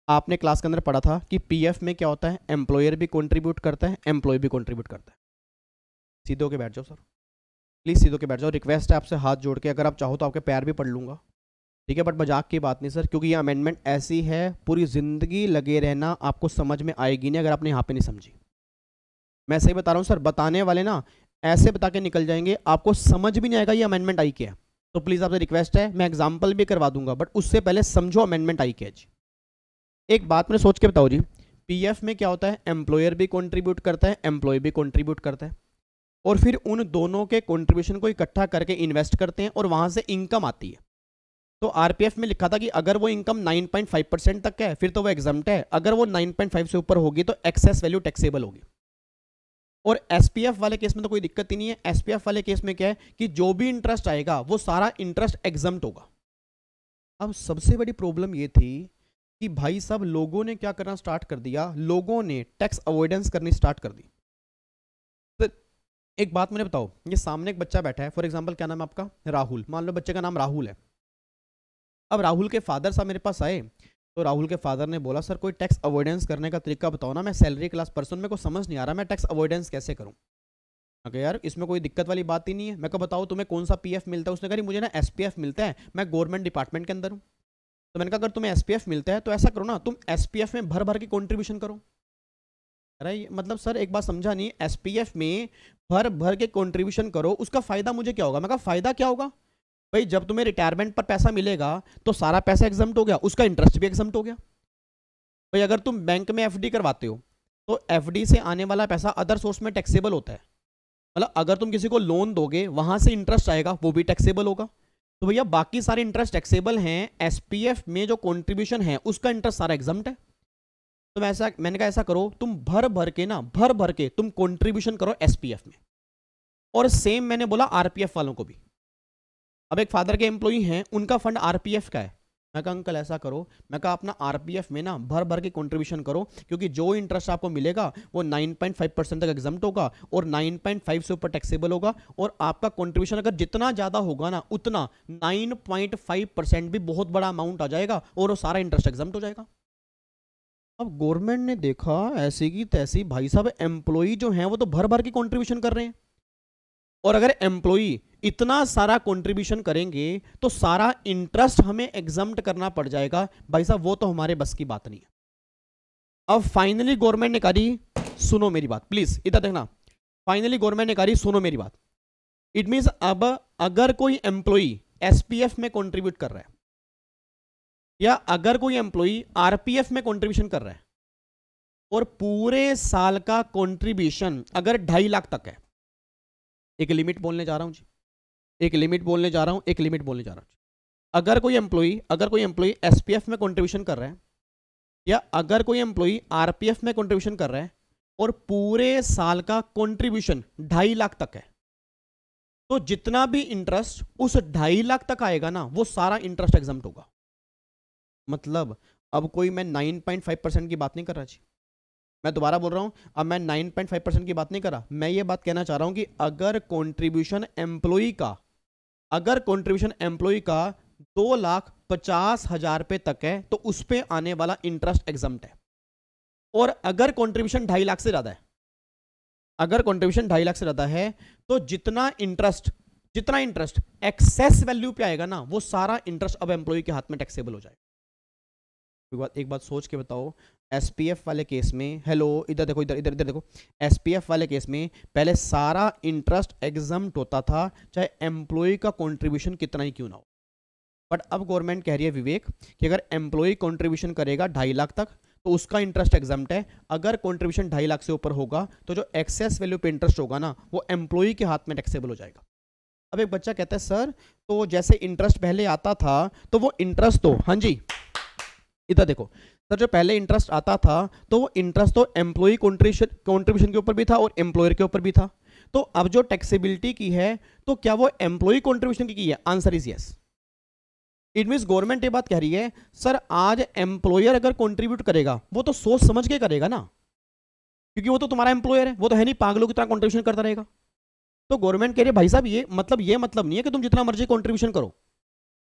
आपने क्लास के अंदर पढ़ा था कि पीएफ में क्या होता है, एम्प्लॉयर भी कंट्रीब्यूट करता है, एम्प्लॉय भी कंट्रीब्यूट करता है। सीधे होके बैठ जाओ सर, प्लीज सीधे होके बैठ जाओ। रिक्वेस्ट है आपसे हाथ जोड़ के, अगर आप चाहो तो आपके पैर भी पढ़ लूंगा, ठीक है, बट मजाक की बात नहीं सर, क्योंकि ये अमेंडमेंट ऐसी है पूरी जिंदगी लगे रहना, आपको समझ में आएगी नहीं अगर आपने यहाँ पे नहीं समझी। मैं सही बता रहा हूँ सर, बताने वाले ना ऐसे बता के निकल जाएंगे, आपको समझ भी नहीं आएगा ये अमेंडमेंट आई क्या है। तो प्लीज आपसे रिक्वेस्ट है, मैं एग्जाम्पल भी करवा दूंगा, बट उससे पहले समझो अमेंडमेंट आई क्या है जी। एक बात मैंने सोच के बताओ जी, पीएफ में क्या होता है, एम्प्लॉयर भी कंट्रीब्यूट करता है, एम्प्लॉय भी कंट्रीब्यूट करता है, और फिर उन दोनों के कंट्रीब्यूशन को इकट्ठा करके इन्वेस्ट करते हैं और वहां से इनकम आती है। तो आरपीएफ में लिखा था कि अगर वो इनकम 9.5% तक है फिर तो वो एग्जम्प्ट है, अगर वो 9.5 से ऊपर होगी तो एक्सेस वैल्यू टैक्सेबल होगी। और एसपीएफ वाले केस में तो कोई दिक्कत ही नहीं है। एसपीएफ वाले केस में क्या है कि जो भी इंटरेस्ट आएगा वो सारा इंटरेस्ट एग्जम्प्ट होगा। अब सबसे बड़ी प्रॉब्लम ये थी कि भाई साहब लोगों ने क्या करना स्टार्ट कर दिया, लोगों ने टैक्स अवॉइडेंस करनी स्टार्ट कर दी। तो एक बात मुझे बताओ, ये सामने एक बच्चा बैठा है, फॉर एग्जांपल क्या नाम है आपका, राहुल, मान लो बच्चे का नाम राहुल है। अब राहुल के फादर साहब मेरे पास आए, तो राहुल के फादर ने बोला सर कोई टैक्स अवॉइडेंस करने का तरीका बताओ ना, मैं सैलरी क्लास पर्सन, मेरे को समझ नहीं आ रहा मैं टैक्स अवॉइडेंस कैसे करूं। अगर यार इसमें कोई दिक्कत वाली बात ही नहीं है, मैं को बताओ तुम्हें कौन सा पीएफ मिलता है। उसने कहा मुझे ना एसपीएफ मिलता है, मैं गवर्नमेंट डिपार्टमेंट के अंदर हूँ। तो मैंने कहा अगर तुम्हें एसपीएफ मिलता है तो ऐसा करो ना, तुम एसपीएफ में भर भर के कंट्रीब्यूशन करो। अरे मतलब सर एक बात समझा नहीं, एसपीएफ में भर भर के कंट्रीब्यूशन करो, उसका फायदा मुझे क्या होगा। मैं कहा फायदा क्या होगा भाई, जब तुम्हें रिटायरमेंट पर पैसा मिलेगा तो सारा पैसा एग्जम्प्ट हो गया, उसका इंटरेस्ट भी एग्जम्प्ट हो गया। भाई अगर तुम बैंक में एफडी करवाते हो तो एफडी से आने वाला पैसा अदर सोर्स में टैक्सेबल होता है, मतलब अगर तुम किसी को लोन दोगे वहां से इंटरेस्ट आएगा वो भी टैक्सेबल होगा। तो भैया बाकी सारे इंटरेस्ट टैक्सेबल हैं, एसपीएफ में जो कंट्रीब्यूशन है उसका इंटरेस्ट सारा एग्जम्प्ट है। तो मैंने कहा ऐसा करो, तुम भर भर के तुम कंट्रीब्यूशन करो एसपीएफ में। और सेम मैंने बोला आरपीएफ वालों को भी। अब एक फादर के एम्प्लॉई हैं, उनका फंड आरपीएफ का है, मैं कहा अंकल ऐसा करो, मैं कहा अपना आरपीएफ में ना भर भर के कंट्रीब्यूशन करो, क्योंकि जो इंटरेस्ट आपको मिलेगा वो 9.5% तक एग्जम्प्ट होगा और 9.5 से ऊपर टैक्सेबल होगा। और आपका कंट्रीब्यूशन अगर जितना ज्यादा होगा ना उतना 9.5% भी बहुत बड़ा अमाउंट आ जाएगा और वो सारा इंटरेस्ट एग्जम्प्ट हो जाएगा। अब गवर्नमेंट ने देखा ऐसी की तैसी, भाई साहब एम्प्लॉई जो हैं वो तो भर भर के कंट्रीब्यूशन कर रहे हैं, और अगर एम्प्लॉई इतना सारा कंट्रीब्यूशन करेंगे तो सारा इंटरेस्ट हमें एग्जम्प्ट करना पड़ जाएगा। भाई साहब वो तो हमारे बस की बात नहीं है। अब फाइनली गवर्नमेंट ने कहा, सुनो मेरी बात प्लीज, इधर देखना, फाइनली गवर्नमेंट ने कहा सुनो मेरी बात। इट मींस अब अगर कोई एम्प्लॉई एसपीएफ में कंट्रीब्यूट कर रहा है या अगर कोई एम्प्लॉई आरपीएफ में कंट्रीब्यूशन कर रहा है और पूरे साल का कंट्रीब्यूशन अगर 2.5 लाख तक है, एक लिमिट बोलने जा रहा हूं जी, एक लिमिट बोलने जा रहा हूं, एक लिमिट बोलने जा रहा हूं। अगर कोई एम्प्लॉई एसपीएफ में कंट्रीब्यूशन कर रहा है, या अगर कोई एम्प्लॉई आरपीएफ में कंट्रीब्यूशन कर रहा है और पूरे साल का कंट्रीब्यूशन 2.5 लाख तक है, तो जितना भी इंटरेस्ट उस 2.5 लाख तक आएगा ना, वो सारा इंटरेस्ट एग्जम्प्ट होगा। मतलब अब कोई मैं 9.5% की बात नहीं कर रहा जी, मैं दोबारा बोल रहा हूं, अब मैं 9.5% की बात नहीं कर रहा, मैं ये बात कहना चाह रहा हूं कि अगर कंट्रीब्यूशन एम्प्लॉई का 2,50,000 रुपए तक है, तो उस पे आने वाला इंटरेस्ट एग्जम्प्ट है। और अगर कंट्रीब्यूशन 2.5 लाख से ज्यादा है, अगर कंट्रीब्यूशन 2.5 लाख से ज्यादा है, तो जितना इंटरेस्ट एक्सेस वैल्यू पे आएगा ना, वो सारा इंटरेस्ट अब एम्प्लॉय के हाथ में टैक्सेबल हो जाएगा। एक बात सोच के बताओ, एसपीएफ वाले केस में, हेलो इधर देखो, इधर देखो, एसपीएफ वाले केस में पहले सारा इंटरेस्ट एग्जम्प्ट होता था, चाहे एम्प्लॉय का कंट्रीब्यूशन कितना ही क्यों ना हो। बट अब गवर्नमेंट कह रही है विवेक कि अगर एम्प्लॉय कंट्रीब्यूशन करेगा 2.5 लाख तक, तो उसका इंटरेस्ट एग्जम्प्ट है। अगर कंट्रीब्यूशन 2.5 लाख से ऊपर होगा, तो जो एक्सेस वैल्यू पे इंटरेस्ट होगा ना, वो एम्प्लॉय के हाथ में टैक्सेबल हो जाएगा। अब एक बच्चा कहता है सर, तो जैसे इंटरेस्ट पहले आता था, तो वो इंटरेस्ट तो, हाँ जी इधर देखो सर, जो पहले इंटरेस्ट आता था, तो वो इंटरेस्ट तो एम्प्लॉय कंट्रीब्यूशन के ऊपर भी था और एम्प्लॉयर के ऊपर भी था। तो अब जो टैक्सेबिलिटी की है, तो क्या वो एम्प्लॉय कंट्रीब्यूशन की है? Answer is yes. It means government ये बात कह रही है, सर आज एम्प्लॉयर अगर कंट्रीब्यूट करेगा, वो तो सोच समझ के करेगा ना, क्योंकि वो तो तुम्हारा एम्प्लॉयर है, वो तो है नहीं पागलों की तरह कंट्रीब्यूशन करता रहेगा। तो गवर्नमेंट कह रही है भाई साहब, ये मतलब नहीं है कि तुम जितना मर्जी कंट्रीब्यूशन करो,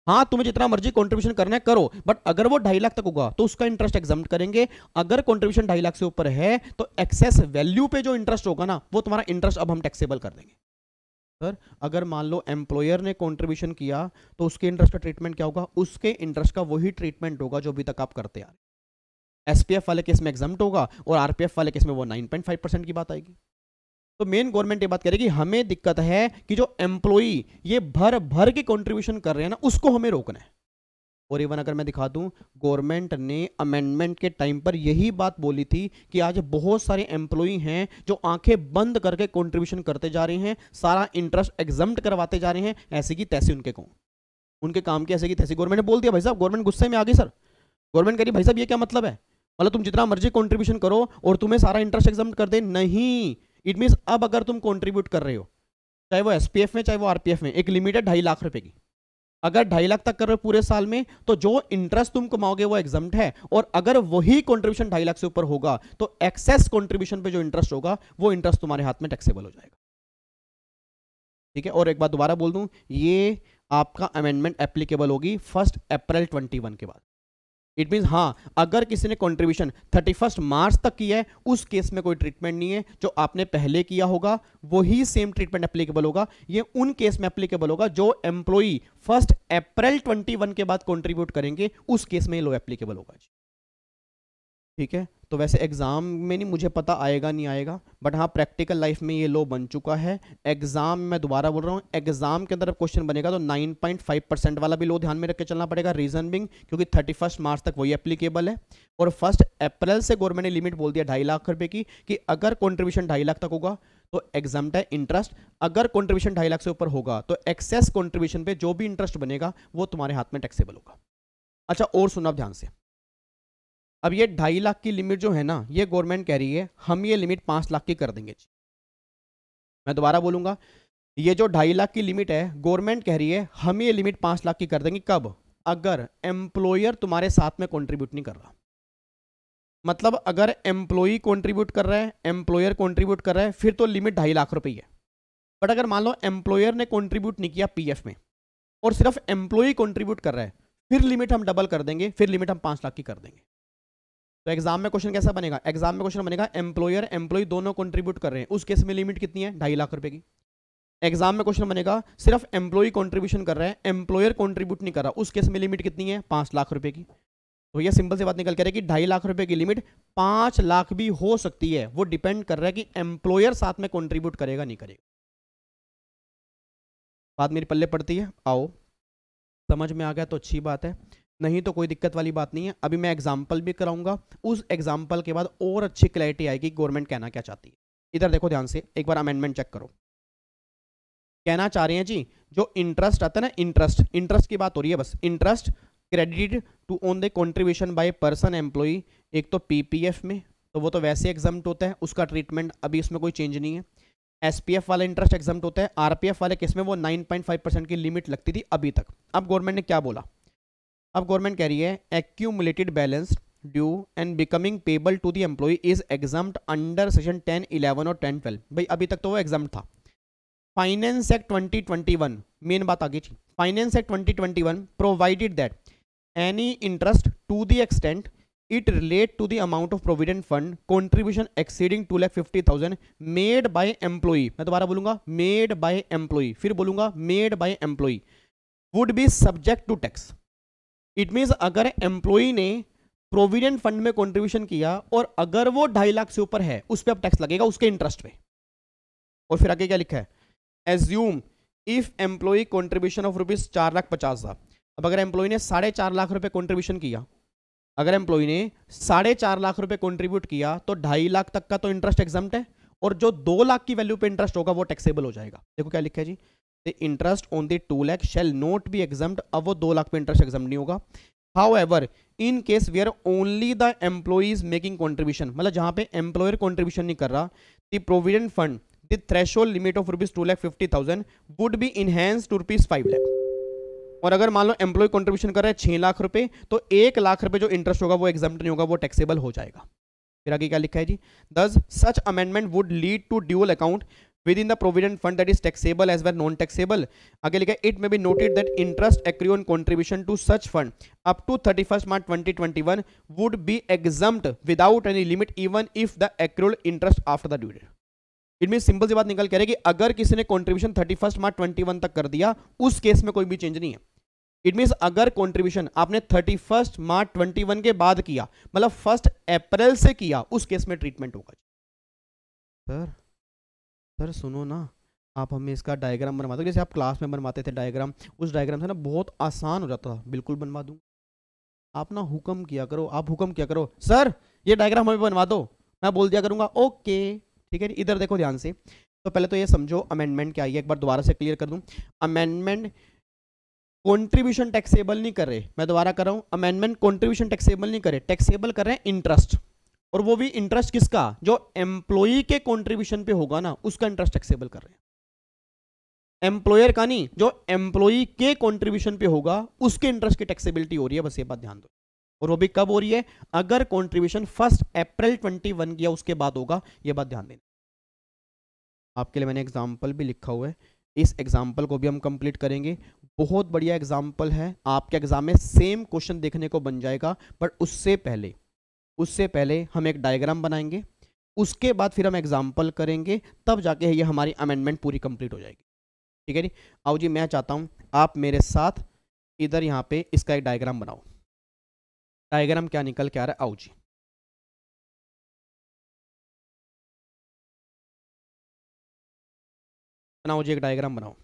हाँ तुम्हें जितना मर्जी कंट्रीब्यूशन करना है करो, बट अगर वो 2.5 लाख तक होगा तो उसका इंटरेस्ट एग्जम्प्ट करेंगे। अगर कंट्रीब्यूशन 2.5 लाख से ऊपर है, तो एक्सेस वैल्यू पे जो इंटरेस्ट होगा ना, वो तुम्हारा इंटरेस्ट अब हम टैक्सेबल कर देंगे। सर अगर मान लो एम्प्लॉयर ने कंट्रीब्यूशन किया, तो उसके इंटरेस्ट का ट्रीटमेंट क्या होगा? उसके इंटरेस्ट का वही ट्रीटमेंट होगा जो अभी तक आप करते आ रहे। एसपीएफ वाले केस में एग्जम्प्ट होगा, और आरपीएफ वाले केस में वो 9.5% की बात आएगी। तो मेन गवर्नमेंट ये बात करेगी, हमें दिक्कत है कि जो एम्प्लॉई ये भर के कंट्रीब्यूशन कर रहे हैं ना, उसको हमें रोकना है। और इवन अगर मैं दिखा दूं, गवर्नमेंट ने अमेंडमेंट के टाइम पर यही बात बोली थी कि आज बहुत सारे एम्प्लॉई हैं जो आंखें बंद करके कंट्रीब्यूशन करते जा रहे हैं, सारा इंटरेस्ट एग्जम्प्ट करवाते जा रहे हैं, ऐसे की तैसे उनके काम की ऐसे की तैसे। गवर्नमेंट ने बोल दिया भाई साहब, गवर्नमेंट गुस्से में आ गई सर। गवर्नमेंट कह रही भाई साहब ये क्या मतलब है, मतलब तुम जितना मर्जी कंट्रीब्यूशन करो और तुम्हें सारा इंटरेस्ट एग्जम्प्ट कर दे? नहीं, इट मींस अब अगर तुम कंट्रीब्यूट कर रहे हो, चाहे वो एसपीएफ में चाहे वो आरपीएफ में, एक लिमिट है 2.5 लाख रुपए की। अगर 2.5 लाख तक कर रहे हो पूरे साल में, तो जो इंटरेस्ट तुम कमाओगे वो एग्जम्प्ट है। और अगर वही कंट्रीब्यूशन 2.5 लाख से ऊपर होगा, तो एक्सेस कंट्रीब्यूशन पे जो इंटरेस्ट होगा, वो इंटरेस्ट तुम्हारे हाथ में टैक्सेबल हो जाएगा। ठीक है, और एक बात दोबारा बोल दूं, ये आपका अमेंडमेंट एप्लीकेबल होगी 1 अप्रैल 2021 के बाद। इट मीन हाँ, अगर किसी ने कंट्रीब्यूशन 31 मार्च तक किया है, उस केस में कोई ट्रीटमेंट नहीं है। जो आपने पहले किया होगा वही सेम ट्रीटमेंट एप्लीकेबल होगा। ये उन केस में एप्लीकेबल होगा जो एम्प्लॉई 1 अप्रैल 2021 के बाद कंट्रीब्यूट करेंगे, उस केस में ये लॉ एप्लीकेबल होगा। ठीक है, तो वैसे एग्जाम में नहीं मुझे पता आएगा नहीं आएगा, बट हाँ प्रैक्टिकल लाइफ में ये लॉ बन चुका है। एग्जाम में दोबारा बोल रहा हूँ, एग्जाम के अंदर क्वेश्चन बनेगा तो 9.5% वाला भी लॉ ध्यान में रख के चलना पड़ेगा। रीजन बिंग क्योंकि 31 मार्च तक वही एप्लीकेबल है, और 1 अप्रैल से गवर्नमेंट ने लिमिट बोल दिया 2.5 लाख रुपए की, कि अगर कॉन्ट्रीब्यूशन 2.5 लाख तक होगा तो एग्जाम्प्ट है इंटरेस्ट। अगर कॉन्ट्रीब्यूशन 2.5 लाख से ऊपर होगा तो एक्सेस कॉन्ट्रीब्यूशन पे जो भी इंटरेस्ट बनेगा वो तुम्हारे हाथ में टैक्सेबल होगा। अच्छा और सुनो ध्यान से, अब ये 2.5 लाख की लिमिट जो है ना, ये गवर्नमेंट कह रही है हम ये लिमिट 5 लाख की कर देंगे। मैं दोबारा बोलूंगा, ये जो 2.5 लाख की लिमिट है, गवर्नमेंट कह रही है हम ये लिमिट 5 लाख की कर देंगे। कब? अगर एम्प्लॉयर तुम्हारे साथ में कंट्रीब्यूट नहीं कर रहा। मतलब अगर एम्प्लॉई कंट्रीब्यूट कर रहा है, एम्प्लॉयर कंट्रीब्यूट कर रहा है, फिर तो लिमिट 2.5 लाख रुपए है। बट अगर मान लो एम्प्लॉयर ने कंट्रीब्यूट नहीं किया पीएफ में, और सिर्फ एम्प्लॉई कंट्रीब्यूट कर रहा है, फिर लिमिट हम डबल कर देंगे, फिर लिमिट हम 5 लाख की कर देंगे। तो एग्जाम में क्वेश्चन कैसा बनेगा? एग्जाम में क्वेश्चन बनेगा एम्प्लॉयर एम्प्लॉय दोनों कंट्रीब्यूट कर रहे हैं, उस केस में लिमिट कितनी है? 2.5 लाख रुपए की। एग्जाम में क्वेश्चन बनेगा सिर्फ एम्प्लॉय कंट्रीब्यूशन कर रहा है, एम्प्लॉयर कंट्रीब्यूट नहीं कर रहा, उस केस में लिमिट कितनी है? 5 लाख रुपए की। तो ये सिंपल सी बात निकल के रही कि 2.5 लाख रुपए की लिमिट 5 लाख भी हो सकती है। वो डिपेंड कर रहा है कि एम्प्लॉयर साथ में कंट्रीब्यूट करेगा नहीं करेगा। बात मेरी पल्ले पड़ती है? आओ समझ में आ गया तो अच्छी बात है, नहीं तो कोई दिक्कत वाली बात नहीं है। अभी मैं एग्जाम्पल भी कराऊंगा, उस एग्जाम्पल के बाद और अच्छी क्लैरिटी आएगी गवर्नमेंट कहना क्या चाहती है। इधर देखो ध्यान से, एक बार अमेंडमेंट चेक करो। कहना चाह रहे हैं जी, जो इंटरेस्ट आता है ना, इंटरेस्ट की बात हो रही है बस, interest credited to on the contribution by person employee, एक तो पीपीएफ में, तो वो तो वैसे एग्जम्प्ट होता है, उसका ट्रीटमेंट अभी उसमें कोई चेंज नहीं है। एसपीएफ वाला इंटरेस्ट एग्जम्प्ट होता है, आरपीएफ वाले केस में वो 9.5% की लिमिट लगती थी अभी तक। अब गवर्नमेंट ने क्या बोला, अब गवर्नमेंट कह रही है accumulated balance due and becoming payable to the employee is exempt under section 10, 11 और 10, 12। भाई अभी तक तो वो एग्जम्प्ट था। फाइनेंस एक्ट 2021, मेन बात आगे थी, finance act 2021 provided that any interest to the extent it relate to the amount of provident fund contribution exceeding 2,50,000 made by employee, मैं दोबारा बोलूंगा made by employee, फिर बोलूंगा made by employee would be subject to tax। It means अगर employee ने provident fund में contribution किया और अगर वो 2.5 लाख से ऊपर है, उस पर अब टैक्स लगेगा उसके इंटरेस्ट पे। और फिर आगे क्या लिखा है, assume if employee contribution of rupees 4,50,000। अब अगर एम्प्लॉई ने 4.5 लाख रुपए कंट्रीब्यूशन किया, अगर एम्प्लॉई ने 4.5 लाख रुपए कंट्रीब्यूट किया तो 2.5 लाख तक का तो इंटरेस्ट एग्जम्प्ट है, और जो 2 लाख की वैल्यू पे इंटरेस्ट होगा वो टैक्सेबल हो जाएगा। देखो क्या लिखा है जी, the interest on the 2 lakh shall not be exempt. अब वो 2 लाख पे इंटरेस्ट एग्जम्प्ट नहीं होगा। However in case where only the employee is making contribution, मतलब जहां पे एम्प्लॉयर कंट्रीब्यूशन नहीं कर रहा, the provident fund the threshold limit of rupees 2,50,000 would be enhanced to rupees 5 lakh. और अगर मान लो एम्प्लॉय कंट्रीब्यूशन कर रहा है 6 लाख रुपए, तो 1 लाख रुपए जो इंटरेस्ट होगा वो एग्जम्प्ट नहीं होगा, वो टैक्सेबल हो जाएगा। फिर आगे क्या लिखा है जी, thus such amendment would lead to dual account within the provident fund that is taxable as well non taxable. आगे लिखा है it may be noted that interest accrue on contribution to such fund up to 31 March 2021 would be exempt without any limit even if the accrued interest after the due date. It mean सिंपल सी बात निकल कह रहे कि अगर किसी ने कंट्रीब्यूशन 31 मार्च 21 तक कर दिया, उस केस में कोई भी चेंज नहीं है। इट मीन्स अगर कंट्रीब्यूशन आपने 31 मार्च 21 के बाद किया, मतलब 1 अप्रैल से किया, उस केस में ट्रीटमेंट होगा। सर सुनो ना, आप हमें इसका डायग्राम बनवा दो, जैसे आप क्लास में बनवाते थे डायग्राम, उस डायग्राम से ना बहुत आसान हो जाता था। बिल्कुल बनवा दूँ, आप ना हुक्म किया करो, आप हुक्म किया करो, सर ये डायग्राम हमें बनवा दो, मैं बोल दिया करूंगा ओके ठीक है। इधर देखो ध्यान से, तो पहले तो ये समझो अमेंडमेंट क्या है, एक बार दोबारा से क्लियर कर दूं। अमेंडमेंट कंट्रीब्यूशन टैक्सेबल नहीं कर रहे, मैं दोबारा कर रहा हूं, अमेंडमेंट कंट्रीब्यूशन टैक्सेबल नहीं कर रहे, टैक्सेबल कर रहे हैं इंटरेस्ट। और वो भी इंटरेस्ट किसका, जो एम्प्लॉई के कंट्रीब्यूशन पे होगा ना, उसका इंटरेस्ट टैक्सेबल कर रहे हैं। एम्प्लॉयर का नहीं, जो एम्प्लॉई के कंट्रीब्यूशन पे होगा उसके इंटरेस्ट की टैक्सेबिलिटी हो रही है, बस ये बात ध्यान दो। और वो भी कब हो रही है, अगर कंट्रीब्यूशन 1 अप्रैल 21 किया उसके बाद होगा, ये बात ध्यान देना। आपके लिए मैंने एग्जाम्पल भी लिखा हुआ है, इस एग्जाम्पल को भी हम कंप्लीट करेंगे। बहुत बढ़िया एग्जाम्पल है, आपके एग्जाम में सेम क्वेश्चन देखने को बन जाएगा। बट उससे पहले हम एक डायग्राम बनाएंगे, उसके बाद फिर हम एग्जाम्पल करेंगे, तब जाके ये हमारी अमेंडमेंट पूरी कंप्लीट हो जाएगी। ठीक है जी, आओ जी, मैं चाहता हूँ आप मेरे साथ इधर यहाँ पे इसका एक डायग्राम बनाओ। डायग्राम क्या निकल के आ रहा है, आओ जी। बनाओ जी, एक डायग्राम बनाओ।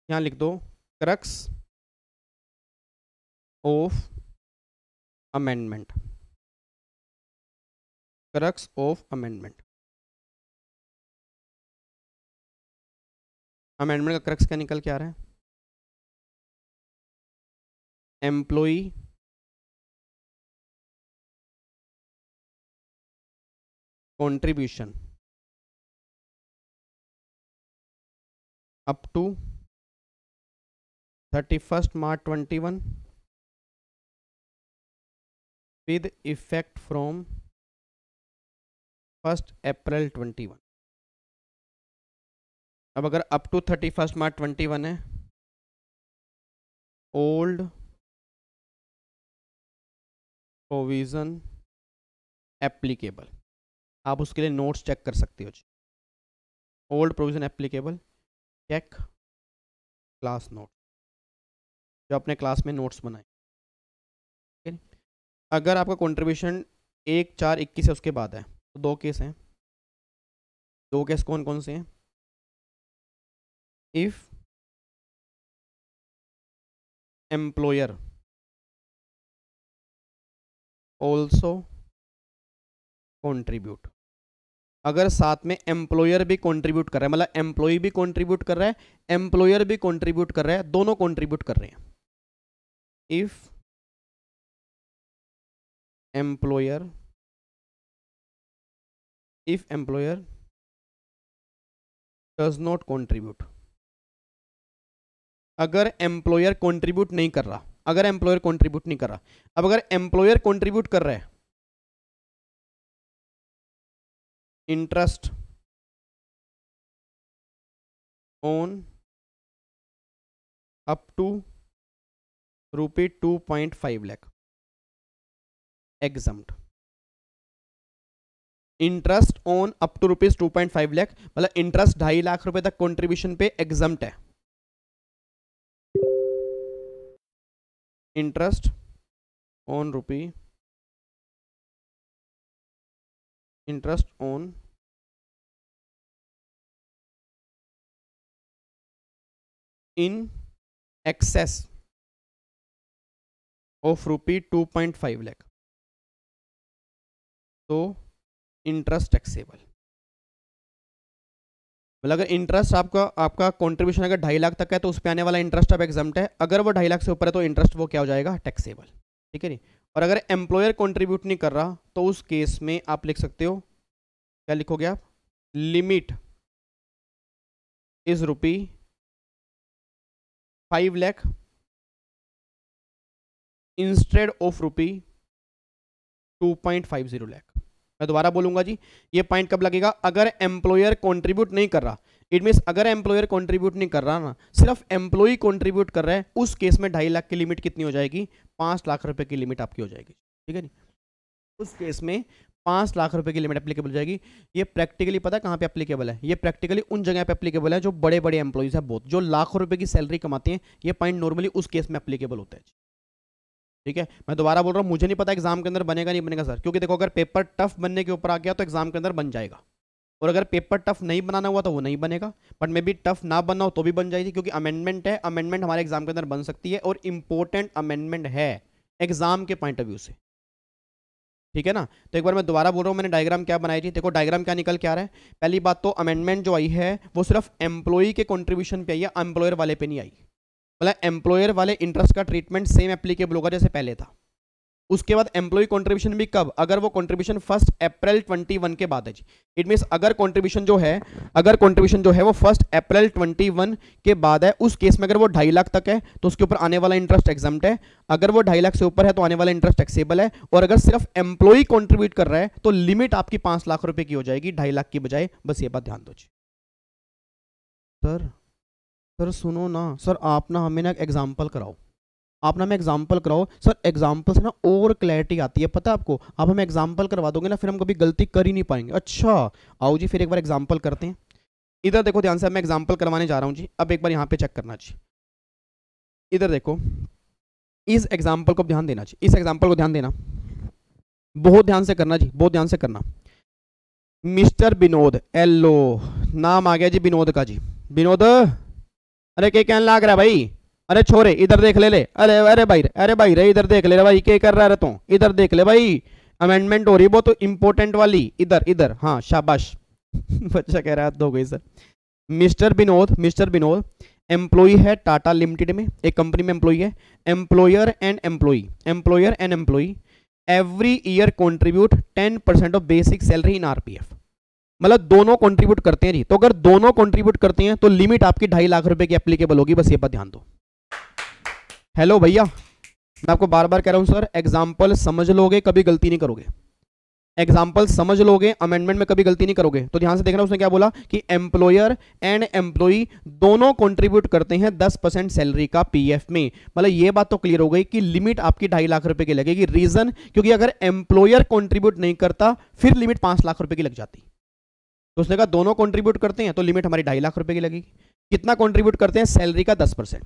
यहाँ लिख दो crux of amendment, crux of amendment. Amendment का क्रक्स क्या निकल के आ रहा है, employee contribution up to 31 March 21 with effect from 1 April 21। अब अगर अप टू 31 मार्च 21 है, ओल्ड प्रोविजन एप्लीकेबल, आप उसके लिए नोट्स चेक कर सकते हो। Old provision applicable, check class note, जो अपने क्लास में नोट्स बनाए। ठीक है, अगर आपका कंट्रीब्यूशन 1/4/21 है, उसके बाद है, तो 2 केस हैं। 2 केस कौन कौन से हैं, इफ एम्प्लॉयर ऑल्सो कंट्रीब्यूट। अगर साथ में एम्प्लॉयर भी कंट्रीब्यूट कर रहा है, मतलब एम्प्लॉय भी कंट्रीब्यूट कर रहा है, एम्प्लॉयर भी कंट्रीब्यूट कर रहा है, दोनों कंट्रीब्यूट कर रहे हैं। If employer does not contribute, अगर एम्प्लॉयर कंट्रीब्यूट नहीं कर रहा, अगर एम्प्लॉयर कंट्रीब्यूट नहीं कर रहा, अब अगर एम्प्लॉयर कंट्रीब्यूट कर रहा है, interest on up to ₹2.5 lakh exempt. Interest on up to ₹2.5 lakh मतलब इंटरेस्ट 2.5 लाख रुपए तक कंट्रीब्यूशन पे एग्जम्प्ट है। Interest on in excess of ₹2.5 lakh तो इंटरेस्ट टैक्सेबल। मतलब अगर इंटरेस्ट आपका कंट्रीब्यूशन अगर 2.5 लाख तक है तो उस पे आने वाला इंटरेस्ट अब एग्जम्प्ट है, अगर वो 2.5 लाख से ऊपर है तो इंटरेस्ट वो क्या हो जाएगा, टैक्सेबल। ठीक है नहीं। और अगर एम्प्लॉयर कंट्रीब्यूट नहीं कर रहा तो उस केस में आप लिख सकते हो, क्या लिखोगे आप, limit is ₹5 lakh instead of ₹2.50 lakh. मैं दोबारा बोलूंगा जी, ये पॉइंट कब लगेगा, अगर एम्प्लॉयर कंट्रीब्यूट नहीं कर रहा, इट मींस अगर एम्प्लॉयर कंट्रीब्यूट नहीं कर रहा ना, सिर्फ एम्प्लॉय कंट्रीब्यूट कर रहा है, उस केस में 2.5 लाख की लिमिट कितनी हो जाएगी, 5 लाख रुपए की लिमिट आपकी हो जाएगी। ठीक है नहीं, उस केस में 5 लाख रुपए की लिमिट एप्लीकेबल हो जाएगी। ये प्रैक्टिकली पता है कहाँ पे एप्लीकेबल है, ये प्रैक्टिकली उन जगह पे एप्लीकेबल है जो बड़े बड़े एम्प्लॉइज है, बहुत जो लाखों रुपए की सैलरी कमाते हैं, ये पॉइंट नॉर्मली उस केस में एप्लीकेबल होता है। ठीक है, मैं दोबारा बोल रहा हूँ, मुझे नहीं पता एग्जाम के अंदर बनेगा नहीं बनेगा सर, क्योंकि देखो अगर पेपर टफ बनने के ऊपर आ गया तो एग्जाम के अंदर बन जाएगा, और अगर पेपर टफ नहीं बनाना हुआ तो वो नहीं बनेगा, बट मे बी टफ ना बनना हो तो भी बन जाएगी, क्योंकि अमेंडमेंट है, अमेंडमेंट हमारे एग्जाम के अंदर बन सकती है और इंपॉर्टेंट अमेंडमेंट है एग्जाम के पॉइंट ऑफ व्यू से। ठीक है ना, तो एक बार मैं दोबारा बोल रहा हूँ, मैंने डायग्राम क्या बनाई थी, देखो डायग्राम क्या निकल के आ रहा है। पहली बात तो अमेंडमेंट जो आई है वो सिर्फ एम्प्लॉय के कंट्रीब्यूशन पे आई है, एम्प्लॉयर वाले पे नहीं आई। मतलब एम्प्लॉयर वाले इंटरेस्ट का ट्रीटमेंट सेम एप्लीकेबल होगा जैसे पहले था। उसके बाद एम्प्लॉय कंट्रीब्यूशन भी कब, अगर वो कंट्रीब्यूशन 1 अप्रैल 21 के बाद है जी। इट मींस अगर कंट्रीब्यूशन जो है वो 1 अप्रैल 21 के बाद है, उस केस में अगर वो 2.5 लाख तक है तो उसके ऊपर आने वाला इंटरेस्ट एग्जम्प्ट है, अगर वो 2.5 लाख से ऊपर है तो आने वाला इंटरेस्ट टैक्सेबल है, और अगर सिर्फ एम्प्लॉय कंट्रीब्यूट कर रहा है तो लिमिट आपकी 5 लाख रुपए की हो जाएगी, 2.5 लाख की बजाय। बस ये बात ध्यान दो जी। सर सुनो ना सर, आप ना हमें ना एग्जाम्पल कराओ, आप ना हमें एग्जाम्पल कराओ सर, एग्जाम्पल से ना और क्लैरिटी आती है, पता है आपको, आप हमें एग्जाम्पल करवा दोगे ना फिर हम कभी गलती कर ही नहीं पाएंगे। अच्छा आओ जी फिर एक बार एग्जाम्पल करते हैं। इधर देखो ध्यान से, मैं एग्जाम्पल करवाने जा रहा हूँ जी, अब एक बार यहाँ पे चेक करना जी। इधर देखो, इस एग्जाम्पल को ध्यान देना जी, इस एग्जाम्पल को ध्यान देना, बहुत ध्यान से करना जी, बहुत ध्यान से करना। मिस्टर विनोद, एलो नाम आ गया जी विनोद का जी। विनोद, अरे क्या कहने लग रहा है भाई, अरे छोरे इधर देख ले, अरे भाई रे इधर देख ले भाई, क्या कर रहा है तू, इधर देख ले भाई, अमेंडमेंट हो रही वो तो इंपॉर्टेंट वाली, इधर हाँ शाबाश। बच्चा कह रहा है दो गई सर। मिस्टर विनोद एम्प्लॉय है टाटा लिमिटेड में, एक कंपनी में एम्प्लॉय है। Employer and employee every year contribute 10% of basic salary in RPF. मतलब दोनों कंट्रीब्यूट करते हैं जी, तो अगर दोनों कंट्रीब्यूट करते हैं तो लिमिट आपकी 2.5 लाख रुपए की एप्लीकेबल होगी, बस ये बात ध्यान दो। हेलो भैया, मैं आपको बार बार कह रहा हूं सर, एग्जाम्पल समझ लोगे कभी गलती नहीं करोगे, एग्जाम्पल समझ लोगे अमेंडमेंट में कभी गलती नहीं करोगे। तो ध्यान से देखना, उसने क्या बोला कि एम्प्लॉयर एंड एम्प्लॉय दोनों कंट्रीब्यूट करते हैं 10% सैलरी का पीएफ में। मतलब ये बात तो क्लियर हो गई कि लिमिट आपकी 2.5 लाख रुपए की लगेगी। रीजन, क्योंकि अगर एम्प्लॉयर कंट्रीब्यूट नहीं करता फिर लिमिट 5 लाख रुपए की लग जाती। तो उसने कहा दोनों कंट्रीब्यूट करते हैं तो लिमिट हमारी 2.5 लाख रुपए की लगेगी। कितना कंट्रीब्यूट करते हैं, सैलरी का 10%।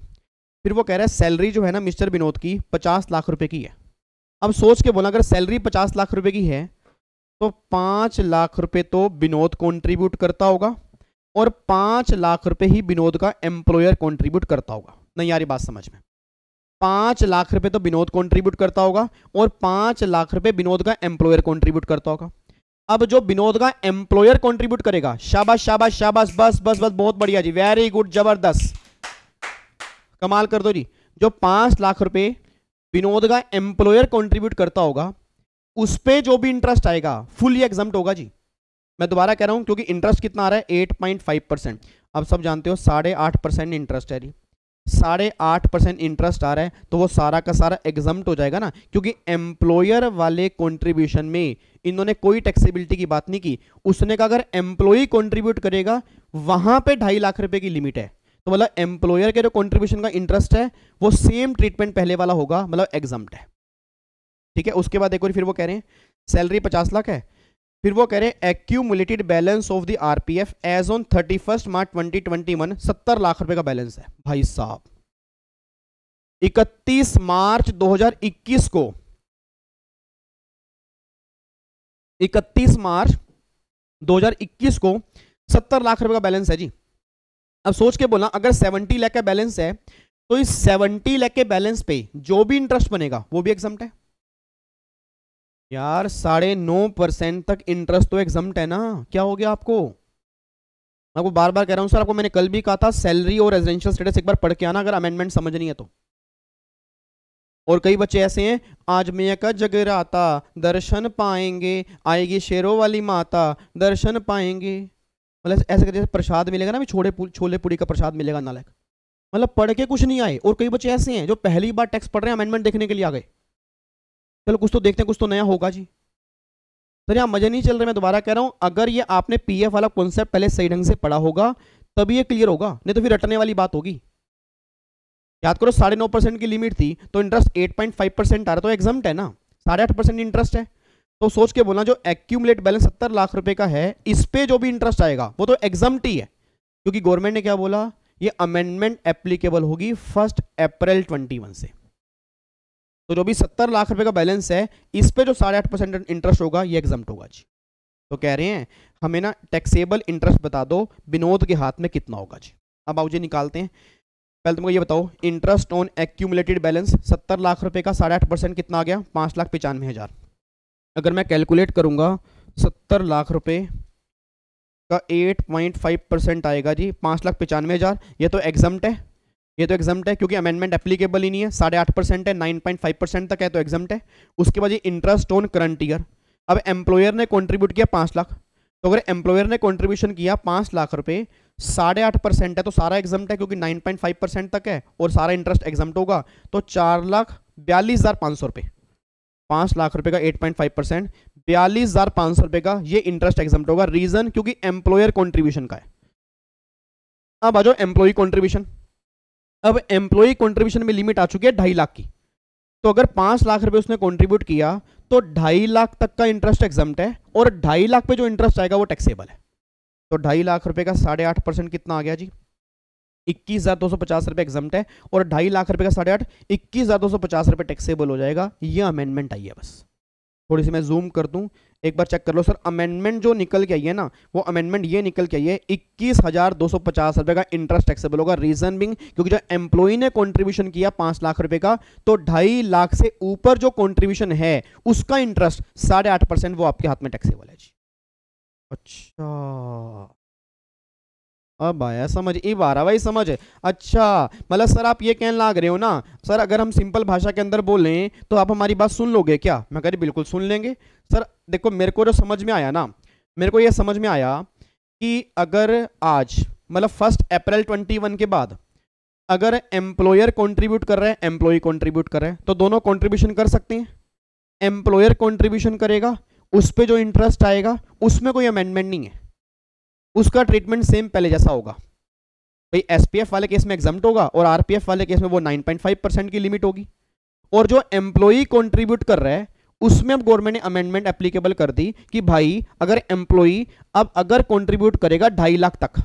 फिर वो कह रहा है सैलरी जो है ना मिस्टर विनोद की 50 लाख रुपए की है। अब सोच के बोला, अगर सैलरी 50 लाख रुपए की है तो 5 लाख रुपए तो विनोद कंट्रीब्यूट करता होगा और 5 लाख रुपए ही विनोद का एम्प्लॉयर कंट्रीब्यूट करता होगा। नहीं यार ये बात समझ में, 5 लाख रुपए तो विनोद कंट्रीब्यूट करता होगा और 5 लाख रुपए विनोद का एम्प्लॉयर कंट्रीब्यूट करता होगा। अब जो विनोद का एम्प्लॉयर कंट्रीब्यूट करेगा, शाबाश शाबाश शाबाश, बस बस बस, बहुत बढ़िया जी, वेरी गुड, जबरदस्त, कमाल कर दो जी। जो 5 लाख रुपए विनोद का एम्प्लॉयर कंट्रीब्यूट करता होगा, उस पे जो भी इंटरेस्ट आएगा फुली एग्जम्प्ट होगा जी। मैं दोबारा कह रहा हूं क्योंकि इंटरेस्ट कितना आ रहा है, 8.5%। अब सब जानते हो 8.5% इंटरेस्ट है जी, 8.5% इंटरेस्ट आ रहा है, तो वो सारा का सारा एग्जम्प्ट हो जाएगा ना, क्योंकि एम्प्लॉयर वाले कंट्रीब्यूशन में इन्होंने कोई टैक्सेबिलिटी की बात नहीं की। उसने कहा अगर एम्प्लॉई कंट्रीब्यूट करेगा वहां पे 2.5 लाख रुपए की लिमिट है, तो मतलब एम्प्लॉयर के जो कंट्रीब्यूशन का इंटरेस्ट है वो सेम ट्रीटमेंट पहले वाला होगा, मतलब एग्जम्प्ट है। ठीक है, उसके बाद एक और फिर वो कह रहे हैं सैलरी 50 लाख है, फिर वो कह रहे हैं accumulated balance of the RPF as on 31 March 2021 70 lakh रुपए का बैलेंस है। भाई साहब 31 मार्च 2021 को, 31 मार्च 2021 को 70 लाख रुपए का बैलेंस है जी। अब सोच के बोलना, अगर 70 लाख का बैलेंस है तो इस 70 लाख के बैलेंस पे जो भी इंटरेस्ट बनेगा वो भी एग्जम्प्ट है। यार 9.5% तक इंटरेस्ट तो एग्जम्प्ट है ना, क्या हो गया आपको? मैं आपको बार बार कह रहा हूं सर, आपको मैंने कल भी कहा था सैलरी और रेजिडेंशियल स्टेटस एक बार पढ़ के आना अगर अमेंडमेंट समझ नहीं है तो। और कई बच्चे ऐसे हैं, आज मैया का जगराता दर्शन पाएंगे, आएगी शेरों वाली माता दर्शन पाएंगे, मतलब ऐसे जैसे प्रसाद मिलेगा ना, छोले पूड़ी का प्रसाद मिलेगा नालायक, मतलब पढ़ के कुछ नहीं आए। और कई बच्चे ऐसे हैं जो पहली बार टेक्स्ट पढ़ रहे हैं, अमेंडमेंट देखने के लिए आ गए, चलो कुछ तो देखते हैं, कुछ तो नया होगा जी। सर यहाँ मजे नहीं चल रहे, मैं दोबारा कह रहा हूं, अगर ये आपने पीएफ वाला कॉन्सेप्ट पहले सही ढंग से पढ़ा होगा तभी ये क्लियर होगा, नहीं तो फिर रटने वाली बात होगी। याद करो 9.5% की लिमिट थी तो इंटरेस्ट 8.5% आ रहा, तो एग्जम्प्ट है ना, 8.5% इंटरेस्ट है। तो सोच के बोलना, जो एक्यूमुलेट बैलेंस 70 लाख रुपए का है, इस पे जो भी इंटरेस्ट आएगा वो तो एग्जम्प्ट ही है, क्योंकि गवर्नमेंट ने क्या बोला, ये अमेंडमेंट एप्लीकेबल होगी 1 अप्रैल 2021 से। तो जो भी 70 लाख रुपए का बैलेंस है, इस पे जो 8.5% इंटरेस्ट होगा ये एग्जम्प्ट होगा जी। तो कह रहे हैं हमें ना टैक्सेबल इंटरेस्ट बता दो विनोद के हाथ में कितना होगा जी। अब आओ जी निकालते हैं। पहले तुमको ये बताओ, interest on accumulated balance 70 lakh रुपए का 8.5% कितना आ गया, 5,95,000। अगर मैं कैलकुलेट करूंगा 70 लाख रुपए का 8.5% आएगा जी 5,95,000। ये तो एग्जम्प्ट है, ये तो एग्जम्प्ट है क्योंकि अमेंडमेंट एप्लीकेबल ही नहीं है, 8.5% है, 9.5% तक है तो एग्जम्प्ट है। उसके बाद ये इंटरेस्ट ऑन करंट ईयर। अब एम्प्लॉयर ने कंट्रीब्यूट किया 5 लाख, तो अगर एम्प्लॉयर ने कंट्रीब्यूशन किया 5 लाख रुपए, 8.5% है तो सारा एग्जम्प्ट है क्योंकि 9.5% तक है और सारा इंटरेस्ट एग्जम्प्ट होगा, तो 4,42,500 रुपए। 5 लाख रुपए का 8.5%, 42,500 रुपए का ये इंटरेस्ट एग्जम्प्ट होगा। रीजन, क्योंकि एम्प्लॉयर कंट्रीब्यूशन का है। अब आ जाओ एम्प्लॉय कंट्रीब्यूशन। अब एम्प्लॉय कंट्रीब्यूशन में लिमिट आ चुकी है 2.5 लाख की, तो अगर 5 लाख रुपए उसने कंट्रीब्यूट किया तो 2.5 लाख तक का इंटरेस्ट एग्जम्प्ट है, और 2.5 लाख पे जो इंटरेस्ट आएगा वो टैक्सेबल है। तो 2.5 लाख रुपए का 8.5% कितना आ गया जी, 21,250 रुपए एग्जम्प्ट है, और 2.5 लाख रुपए का 8.5 21,250 रुपए टैक्सेबल हो जाएगा। ये अमेंडमेंट आई है। बस थोड़ी सी मैं जूम कर दूं, एक बार चेक कर लो सर, अमेंडमेंट जो निकल के आई है ना, वो अमेंडमेंट ये निकल के आई है 21,250 रुपए का इंटरेस्ट टैक्सेबल होगा। रीजन बिंग, क्योंकि जो एम्प्लॉई ने कंट्रीब्यूशन किया 5 लाख रुपए का, तो 2.5 लाख से ऊपर जो कंट्रीब्यूशन है उसका इंटरेस्ट 8.5% वो आपके हाथ में टैक्सेबल है जी। अच्छा अब आया समझ, अब आ रहा भाई समझ। अच्छा मतलब सर आप ये कहने लग रहे हो ना, सर अगर हम सिंपल भाषा के अंदर बोलें तो आप हमारी बात सुन लोगे क्या? मैं कह रही बिल्कुल सुन लेंगे सर। देखो मेरे को जो समझ में आया ना, मेरे को ये समझ में आया कि अगर आज मतलब 1 अप्रैल 2021 के बाद अगर एम्प्लॉयर कंट्रीब्यूट कर रहे हैं, एम्प्लॉय कंट्रीब्यूट कर रहे हैं, तो दोनों कंट्रीब्यूशन कर सकते हैं। एम्प्लॉयर कंट्रीब्यूशन करेगा, उस पर जो इंटरेस्ट आएगा उसमें कोई अमेंडमेंट नहीं है, उसका ट्रीटमेंट सेम पहले जैसा होगा। भाई एसपीएफ वाले केस में एग्जम्प्ट होगा और आरपीएफ वाले केस में वो 9.5% की लिमिट होगी। और जो एम्प्लॉई कंट्रीब्यूट कर रहा है उसमें अब गवर्नमेंट ने अमेंडमेंट एप्लीकेबल कर दी कि भाई अगर एम्प्लॉई अब अगर कंट्रीब्यूट करेगा 2.5 लाख तक,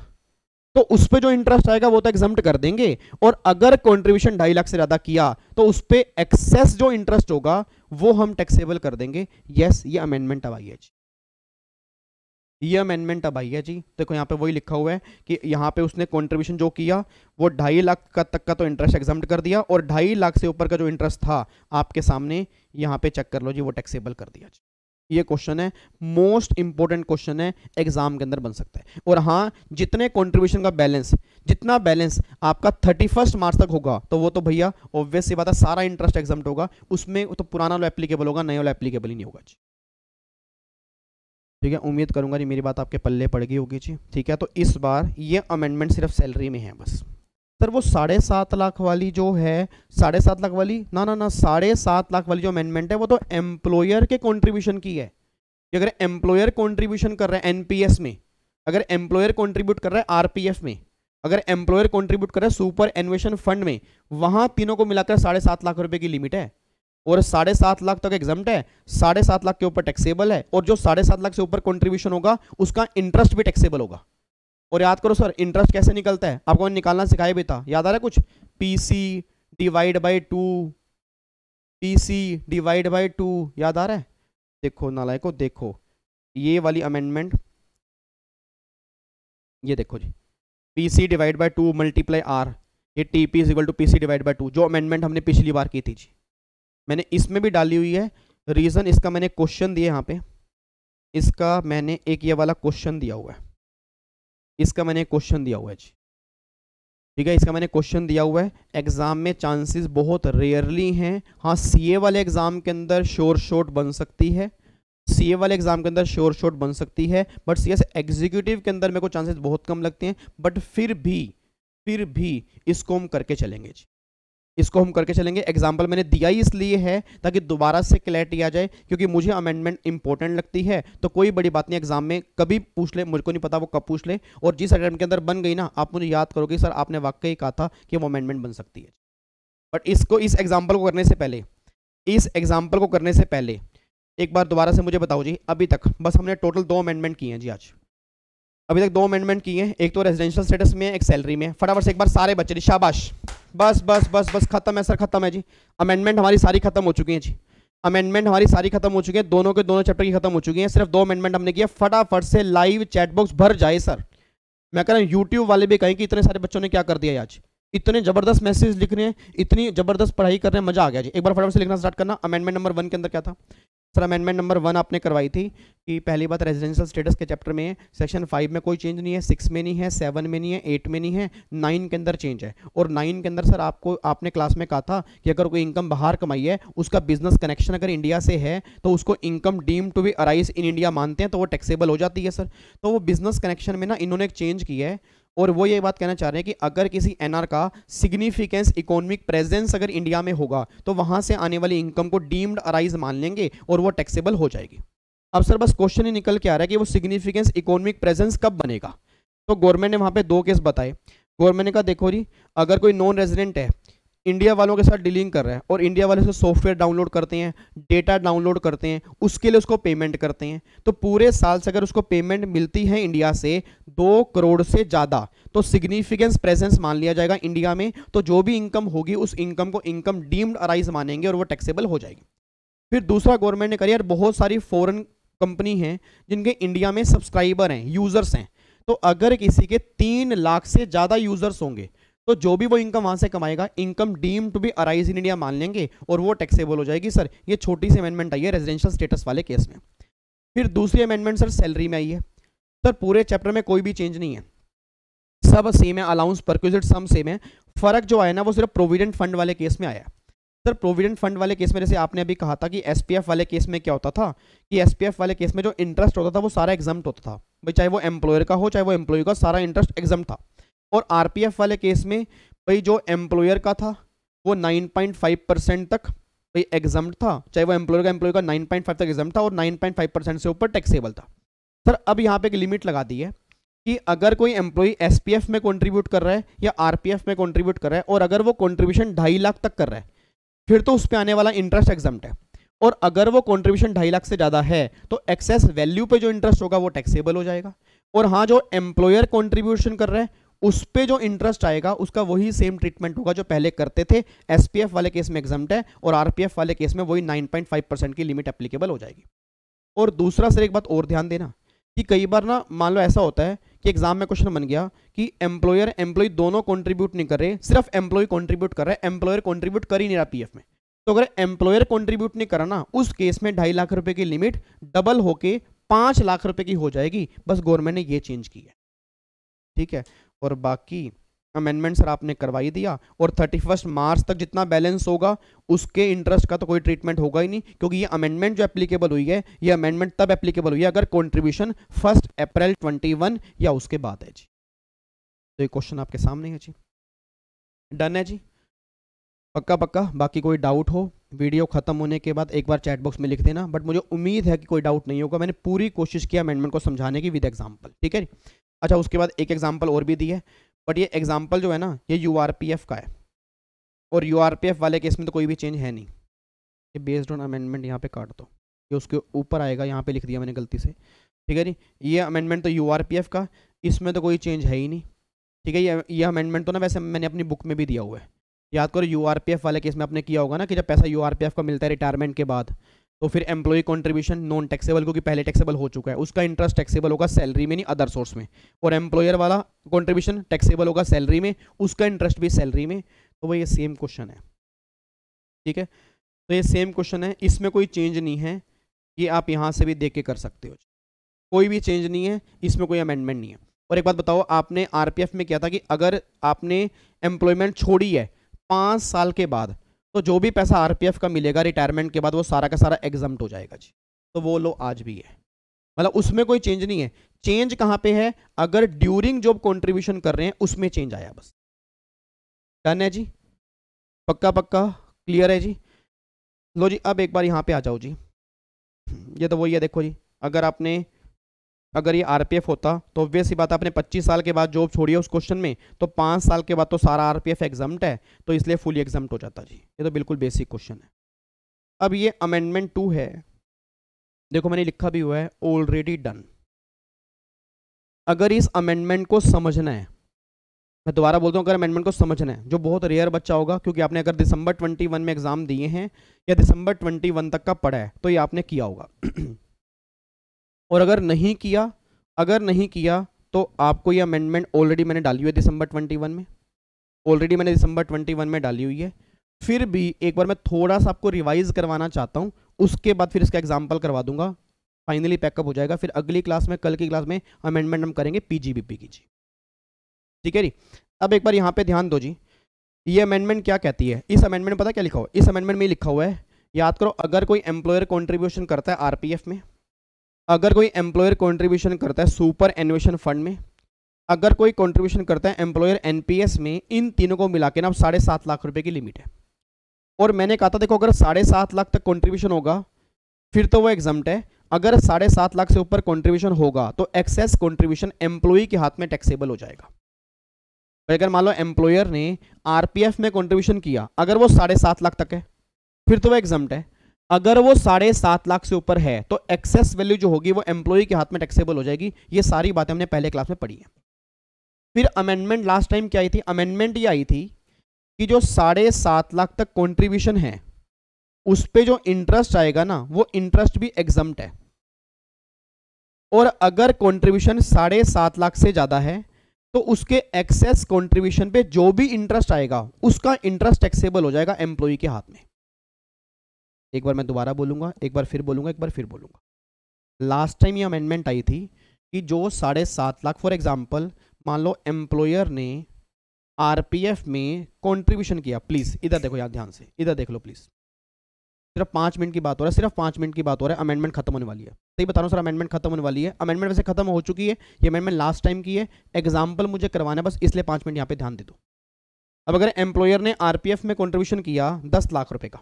तो उस पर जो इंटरेस्ट आएगा वो तो एग्जम्प्ट कर देंगे, और अगर कंट्रीब्यूशन 2.5 लाख से ज्यादा किया तो उस पर एक्सेस जो इंटरेस्ट होगा वो हम टैक्सेबल कर देंगे। यस, ये अमेंडमेंट अब आई है। ये अमेंडमेंट अब आई है जी। देखो यहाँ पे वही लिखा हुआ है कि यहाँ पे उसने कंट्रीब्यूशन जो किया वो 2.5 लाख का तक का तो इंटरेस्ट एग्जाम्प्ट कर दिया, और 2.5 लाख से ऊपर का जो इंटरेस्ट था आपके सामने यहाँ पे चेक कर लो जी, वो टैक्सेबल कर दिया जी। ये क्वेश्चन है, मोस्ट इंपॉर्टेंट क्वेश्चन है, एग्जाम के अंदर बन सकता है। और हाँ, जितने कंट्रीब्यूशन का बैलेंस, जितना बैलेंस आपका 31 मार्च तक होगा तो वो तो भैया ऑब्वियस सी बात है सारा इंटरेस्ट एग्जाम्प्ट होगा, उसमें तो पुराना लो एप्लीकेबल होगा, नया लो एप्लीकेबल ही नहीं होगा जी। ठीक है, उम्मीद करूंगा जी मेरी बात आपके पल्ले पड़ गई होगी जी। ठीक है, तो इस बार ये अमेंडमेंट सिर्फ सैलरी में है बस। सर वो 7.5 लाख वाली जो है, 7.5 लाख वाली ना ना ना 7.5 लाख वाली जो अमेंडमेंट है वो तो एम्प्लॉयर के कंट्रीब्यूशन की है। कि अगर एम्प्लॉयर कंट्रीब्यूशन कर रहा है एनपीएस में, अगर एम्प्लॉयर कंट्रीब्यूट कर रहा है आरपीएफ में, अगर एम्प्लॉयर कंट्रीब्यूट कर रहा है सुपर एनुएशन फंड में, वहां तीनों को मिलाकर 7.5 लाख रुपए की लिमिट है, और 7.5 लाख तक एग्जाम्प्ट है, 7.5 लाख के ऊपर टैक्सेबल है, और जो 7.5 लाख से ऊपर कंट्रीब्यूशन होगा उसका इंटरेस्ट भी टैक्सेबल होगा। और याद करो सर, इंटरेस्ट कैसे निकलता है, आपको निकालना सिखाया भी था, याद आ रहा है कुछ, PC divide by 2, PC divide by 2, याद आ रहा है? देखो नालायको, देखो ये वाली अमेंडमेंट, ये देखो जी, PC divide by 2 multiply R, ये TP is equal to PC divide by 2, जो अमेंडमेंट हमने पिछली बार की थी जी, मैंने इसमें भी डाली हुई है। रीजन इसका मैंने क्वेश्चन दिया यहाँ पे, इसका मैंने एक ये वाला क्वेश्चन दिया हुआ है, इसका मैंने क्वेश्चन दिया हुआ है जी। ठीक है, इसका मैंने क्वेश्चन दिया हुआ है, एग्जाम में चांसेस बहुत रेयरली हैं। हाँ, सीए वाले एग्जाम के अंदर श्योर शॉट बन सकती है, सीए वाले एग्जाम के अंदर श्योर शॉट बन सकती है, बट सीएस एग्जीक्यूटिव के अंदर मेरे को चांसेस बहुत कम लगते हैं। बट फिर भी इसको हम करके चलेंगे जी, इसको हम करके चलेंगे। एग्जाम्पल मैंने दिया ही इसलिए है ताकि दोबारा से क्लैरिटी आ जाए, क्योंकि मुझे अमेंडमेंट इंपॉर्टेंट लगती है, तो कोई बड़ी बात नहीं, एग्जाम में कभी पूछ ले, मुझको नहीं पता वो कब पूछ ले, और जिस अटेम्प्ट के अंदर बन गई ना, आप मुझे याद करोगे सर आपने वाकई कहा था कि वो अमेंडमेंट बन सकती है। बट इसको, इस एग्जाम्पल को करने से पहले, इस एग्जाम्पल को करने से पहले एक बार दोबारा से मुझे बताओ जी, अभी तक बस हमने टोटल 2 अमेंडमेंट किए हैं जी आज, अभी तक 2 अमेंडमेंट किए हैं, एक तो रेजिडेंशियल स्टेटस में, एक सैलरी में। फटाफट से एक बार सारे बच्चे जी, शाबाश, बस बस बस बस खत्म है सर, खत्म है जी, अमेंडमेंट हमारी सारी खत्म हो चुकी है जी, अमेंडमेंट हमारी सारी खत्म हो चुकी है, दोनों के दोनों चैप्टर की खत्म हो चुकी है, सिर्फ 2 अमेंडमेंट हमने किया। फटाफट से लाइव चैट बॉक्स भर जाए सर, मैं कह रहा हूँ यूट्यूब वाले भी कहें कि इतने सारे बच्चों ने क्या कर दिया आज, इतने जबरदस्त मैसेज लिख रहे हैं, इतनी जबरदस्त पढ़ाई कर रहे हैं, मजा आ गया जी। एक बार फटाफट से लिखना स्टार्ट करना। अमेंडमेंट नंबर 1 के अंदर क्या था सर? अमेंडमेंट नंबर 1 आपने करवाई थी कि पहली बात रेजिडेंशियल स्टेटस के चैप्टर में सेक्शन 5 में कोई चेंज नहीं है, 6 में नहीं है, 7 में नहीं है, 8 में नहीं है, 9 के अंदर चेंज है। और 9 के अंदर सर आपने क्लास में कहा था कि अगर कोई इनकम बाहर कमाई है, उसका बिजनेस कनेक्शन अगर इंडिया से है तो उसको income deem to be arise in India मानते हैं, तो वो टैक्सेबल हो जाती है सर। तो वो बिजनेस कनेक्शन में ना इन्होंने एक चेंज किया है, और वो ये बात कहना चाह रहे हैं कि अगर किसी एनआर का सिग्निफिकेंस इकोनॉमिक प्रेजेंस अगर इंडिया में होगा तो वहां से आने वाली इनकम को डीम्ड अराइज मान लेंगे और वो टैक्सेबल हो जाएगी। अब सर बस क्वेश्चन ही निकल के आ रहा है कि वो सिग्निफिकेंस इकोनॉमिक प्रेजेंस कब बनेगा। तो गवर्नमेंट ने वहां पे 2 केस बताए। गवर्नमेंट ने कहा देखो जी, अगर कोई नॉन रेजिडेंट है, इंडिया वालों के साथ डीलिंग कर रहा है, और इंडिया वाले से सॉफ्टवेयर डाउनलोड करते हैं, डेटा डाउनलोड करते हैं, उसके लिए उसको पेमेंट करते हैं, तो पूरे साल से अगर उसको पेमेंट मिलती है इंडिया से 2 करोड़ से ज़्यादा, तो सिग्निफिकेंस प्रेजेंस मान लिया जाएगा इंडिया में। तो जो भी इनकम होगी उस इनकम को इनकम डीम्ड अराइज मानेंगे और वो टैक्सेबल हो जाएगी। फिर दूसरा गवर्नमेंट ने कहा यार बहुत सारी फॉरेन कंपनी हैं जिनके इंडिया में सब्सक्राइबर हैं, यूजर्स हैं, तो अगर किसी के 3 लाख से ज़्यादा यूजर्स होंगे तो जो भी वो इनकम वहां से कमाएगा, income deem to be arise in India मान लेंगे और वो टैक्सेबल हो जाएगी। सर ये छोटी सी अमेंडमेंट आई है रेजिडेंशियल स्टेटस वाले केस में। फिर दूसरी अमेंडमेंट सर सैलरी में आई है। सर पूरे चैप्टर में कोई भी चेंज नहीं है, सब सेम है, अलाउंस परक्विजिट सम सेम है। फर्क जो आया ना वो सिर्फ प्रोविडेंट फंड वाले केस में आया। सर प्रोविडेंट फंड वाले केस में जैसे आपने अभी कहा था कि एसपीएफ वाले केस में क्या होता था कि एसपीएफ वाले केस में जो इंटरेस्ट होता था वो सारा एग्जम्प्ट होता था, भाई चाहे वो एम्प्लॉयर का हो चाहे वो एम्प्लॉय का, सारा इंटरेस्ट एग्जम्प्ट था। और आरपीएफ वाले केस में भाई जो एम्प्लॉयर का था वो 9.5% तक भाई एग्जम्प्ट था, चाहे वो एम्प्लॉयर का 9.5 तक एग्जम्प्ट था और 9.5% से ऊपर टैक्सेबल था। सर अब यहाँ पे एक लिमिट लगा दी है कि अगर कोई एम्प्लॉय एसपीएफ में कंट्रीब्यूट कर रहा है या आरपीएफ में कंट्रीब्यूट कर रहा है और अगर वो कंट्रीब्यूशन 2.5 लाख तक कर रहा है फिर तो उस पर आने वाला इंटरेस्ट एग्जम्प्ट है, और अगर वो कंट्रीब्यूशन 2.5 लाख से ज़्यादा है तो एक्सेस वैल्यू पे जो इंटरेस्ट होगा वो टैक्सेबल हो जाएगा। और हाँ, जो एम्प्लॉयर कंट्रीब्यूशन कर रहा है उस पे जो इंटरेस्ट आएगा उसका वही सेम ट्रीटमेंट होगा जो पहले करते थे। एसपीएफ वाले केस में एग्जम्प्ट है और आरपीएफ वाले केस में वही 9.5% की लिमिट एप्लीकेबल हो जाएगी। और दूसरा सर एक बात और ध्यान देना, कि कई बार ना मान लो ऐसा होता है कि एग्जाम में क्वेश्चन बन गया कि एम्प्लॉयर एम्प्लॉय दोनों कंट्रीब्यूट नहीं कर रहे, सिर्फ एम्प्लॉय कंट्रीब्यूट कर रहा है, एम्प्लॉयर कंट्रीब्यूट कर ही नहीं रहा पीएफ में। तो अगर एम्प्लॉयर कंट्रीब्यूट नहीं करा ना, उस केस में 2.5 लाख रुपए की लिमिट डबल होके 5 लाख रुपए की हो जाएगी। बस गवर्नमेंट ने ये चेंज की है, ठीक है। और बाकी अमेंडमेंट सर आपने करवाई दिया, और 31 मार्च तक जितना बैलेंस होगा उसके इंटरेस्ट का तो कोई ट्रीटमेंट होगा ही नहीं, क्योंकि ये अमेंडमेंट जो एप्लीकेबल हुई है, ये अमेंडमेंट तब एप्लीकेबल हुई है अगर कंट्रीब्यूशन 1 अप्रैल 21 या उसके बाद है जी। तो ये क्वेश्चन आपके सामने है जी, डन है जी, पक्का पक्का। बाकी कोई डाउट हो वीडियो खत्म होने के बाद एक बार चैट बॉक्स में लिख देना, बट मुझे उम्मीद है कि कोई डाउट नहीं होगा। मैंने पूरी कोशिश की अमेंडमेंट को समझाने की विद एग्जाम्पल, ठीक है। अच्छा, उसके बाद एक एग्जाम्पल और भी दी है, बट ये एग्जाम्पल जो है ना ये यूआरपीएफ का है, और यूआरपीएफ वाले केस में तो कोई भी चेंज है नहीं। ये बेस्ड ऑन अमेंडमेंट यहाँ पे काट दो, ये उसके ऊपर आएगा, यहाँ पे लिख दिया मैंने गलती से, ठीक है जी। ये अमेंडमेंट तो यूआरपीएफ का, इसमें तो कोई चेंज है ही नहीं, ठीक है। ये अमेंडमेंट तो ना वैसे मैंने अपनी बुक में भी दिया हुआ है, याद करो। यूआरपीएफ वाले केस में आपने किया होगा ना कि जब पैसा यूआरपीएफ का मिलता है रिटायरमेंट के बाद, तो फिर एम्प्लॉय कंट्रीब्यूशन नॉन टैक्सेबल, क्योंकि पहले टैक्सेबल हो चुका है, उसका इंटरेस्ट टैक्सेबल होगा सैलरी में नहीं अदर सोर्स में, और एम्प्लॉयर वाला कंट्रीब्यूशन टैक्सेबल होगा सैलरी में, उसका इंटरेस्ट भी सैलरी में। तो वो ये सेम क्वेश्चन है, ठीक है। तो ये सेम क्वेश्चन है, इसमें कोई चेंज नहीं है, ये आप यहाँ से भी देख के कर सकते हो, कोई भी चेंज नहीं है, इसमें कोई अमेंडमेंट नहीं है। और एक बात बताओ, आपने आरपीएफ में किया था कि अगर आपने एम्प्लॉयमेंट छोड़ी है 5 साल के बाद, तो जो भी पैसा आरपीएफ का मिलेगा रिटायरमेंट के बाद वो सारा का सारा एग्जम्प्ट हो जाएगा जी। तो वो लो आज भी है, मतलब उसमें कोई चेंज नहीं है। चेंज कहाँ पे है, अगर ड्यूरिंग जॉब कंट्रीब्यूशन कर रहे हैं उसमें चेंज आया, बस। डन है जी, पक्का पक्का क्लियर है जी। लो जी, अब एक बार यहाँ पे आ जाओ जी। ये तो वही है, देखो जी, अगर ये आरपीएफ होता तो ऑब्वियस सी बात, आपने 25 साल के बाद जॉब छोड़ी है उस क्वेश्चन में, तो 5 साल के बाद तो सारा आरपीएफ एग्जम्प्ट है, तो इसलिए फुली एग्जम्प्ट हो जाता जी। ये तो बिल्कुल बेसिक क्वेश्चन है। अब ये अमेंडमेंट 2 है, देखो मैंने लिखा भी हुआ है ऑलरेडी डन। अगर इस अमेंडमेंट को समझना है, मैं दोबारा बोलता हूँ, अगर अमेंडमेंट को समझना है, जो बहुत रेयर बच्चा होगा, क्योंकि आपने अगर दिसंबर 21 में एग्जाम दिए हैं या दिसंबर 21 तक का पढ़ा है, तो ये आपने किया होगा। और अगर नहीं किया तो आपको ये अमेंडमेंट ऑलरेडी मैंने डाली हुई है दिसंबर 21 में, ऑलरेडी मैंने दिसंबर 21 में डाली हुई है। फिर भी एक बार मैं थोड़ा सा आपको रिवाइज करवाना चाहता हूँ, उसके बाद फिर इसका एग्जाम्पल करवा दूंगा, फाइनली पैकअप हो जाएगा। फिर अगली क्लास में, कल की क्लास में अमेंडमेंट हम करेंगे पीजीबीपी की जी, ठीक है जी। अब एक बार यहाँ पे ध्यान दो जी, ये अमेंडमेंट क्या कहती है। इस अमेंडमेंट में पता क्या लिखा हुआ है, इस अमेंडमेंट में लिखा हुआ है, याद करो, अगर कोई एम्प्लॉयर कॉन्ट्रीब्यूशन करता है आरपीएफ में, अगर कोई एम्प्लॉयर कंट्रीब्यूशन करता है सुपर एनुएशन फंड में, अगर कोई कंट्रीब्यूशन करता है एम्प्लॉयर एनपीएस में, इन तीनों को मिला के ना 7.5 लाख रुपए की लिमिट है। और मैंने कहा था देखो, अगर 7.5 लाख तक कंट्रीब्यूशन होगा फिर तो वो एग्जम्प्ट है, अगर 7.5 लाख से ऊपर कंट्रीब्यूशन होगा तो एक्सेस कंट्रीब्यूशन एम्प्लॉय के हाथ में टैक्सेबल हो जाएगा। अगर मान लो एम्प्लॉयर ने आरपीएफ में कंट्रीब्यूशन किया, अगर वो 7.5 लाख तक है फिर तो वो एग्जम्प्ट है, अगर वो 7.5 लाख से ऊपर है तो एक्सेस वैल्यू जो होगी वो एम्प्लॉय के हाथ में टैक्सेबल हो जाएगी। ये सारी बातें हमने पहले क्लास में पढ़ी है। फिर अमेंडमेंट लास्ट टाइम क्या आई थी, अमेंडमेंट ये आई थी कि जो 7.5 लाख तक कंट्रीब्यूशन है उस पे जो इंटरेस्ट आएगा ना, वो इंटरेस्ट भी एग्जम्प्ट है। और अगर कंट्रीब्यूशन 7.5 लाख से ज्यादा है तो उसके एक्सेस कंट्रीब्यूशन पे जो भी इंटरेस्ट आएगा उसका इंटरेस्ट टैक्सेबल हो जाएगा एम्प्लॉय के हाथ में। एक बार मैं दोबारा बोलूंगा, एक बार फिर बोलूंगा, एक बार फिर बोलूंगा। लास्ट टाइम ये अमेंडमेंट आई थी कि जो 7.5 लाख, फॉर एग्जांपल मान लो एम्प्लॉयर ने आरपीएफ में कंट्रीब्यूशन किया, प्लीज इधर देखो यार, ध्यान से इधर देख लो प्लीज, सिर्फ 5 मिनट की बात हो रहा है, सिर्फ 5 मिनट की बात हो रहा है, अमेंडमेंट खत्म होने वाली है। सही बता रहा हूँ सर, अमेंडमेंट खत्म होने वाली है। अमेंडमेंट वैसे खत्म हो चुकी है, ये अमेंडमेंट लास्ट टाइम की है, एग्जाम्पल मुझे करवाना है बस, इसलिए 5 मिनट यहाँ पे ध्यान दे दो। अब अगर एम्प्लॉयर ने आरपीएफ में कंट्रीब्यूशन किया 10 लाख रुपए का,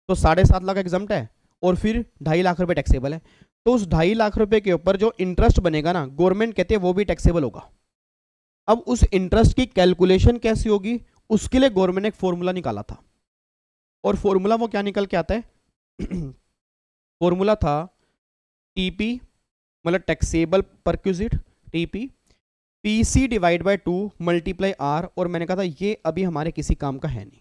तो 7.5 लाख एग्जम्प्ट है और फिर 2.5 लाख रुपए टैक्सेबल है। तो उस 2.5 लाख रुपए के ऊपर जो इंटरेस्ट बनेगा ना, गवर्नमेंट कहते हैं वो भी टैक्सेबल होगा। अब उस इंटरेस्ट की कैलकुलेशन कैसी होगी, उसके लिए गवर्नमेंट ने एक फॉर्मूला निकाला था, और फॉर्मूला वो क्या निकल के आता है फॉर्मूला था टीपी मतलब taxable perquisite, TP PC divide by 2 multiply R. और मैंने कहा था ये अभी हमारे किसी काम का है नहीं,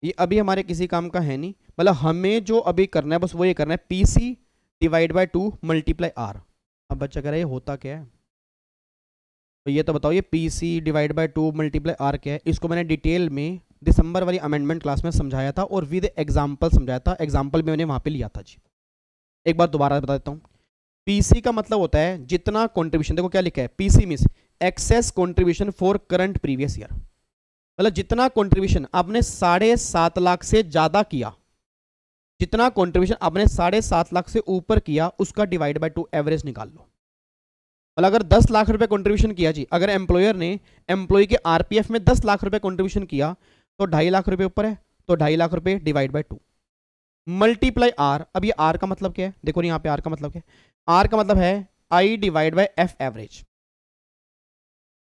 ये अभी हमारे किसी काम का है नहीं, मतलब हमें जो अभी करना है बस वो ये करना है PC divide by 2 multiply R. अब बच्चा कह रहा है ये होता क्या है, तो ये तो बताओ, ये PC divide by 2 multiply R क्या है। इसको मैंने डिटेल में दिसंबर वाली अमेंडमेंट क्लास में समझाया था और विद एग्जाम्पल समझाया था, एग्जाम्पल भी मैंने वहाँ पे लिया था जी। एक बार दोबारा बता देता हूँ। PC का मतलब होता है जितना कंट्रीब्यूशन, देखो क्या लिखा है, PC means excess contribution for current previous year, मतलब जितना कंट्रीब्यूशन आपने 7.5 लाख से ज्यादा किया, जितना कंट्रीब्यूशन आपने 7.5 लाख से ऊपर किया उसका डिवाइड बाय 2 एवरेज निकाल लो। मतलब अगर 10 लाख रुपए कंट्रीब्यूशन किया जी, अगर एम्प्लॉयर ने एम्प्लॉय के RPF में 10 लाख रुपए कंट्रीब्यूशन किया तो 2.5 लाख रुपए ऊपर है, तो 2.5 लाख रुपए डिवाइड बाय 2 मल्टीप्लाई R। अब ये R का मतलब क्या है, देखो यहाँ पे R का मतलब क्या है, R का मतलब है I divide by F average,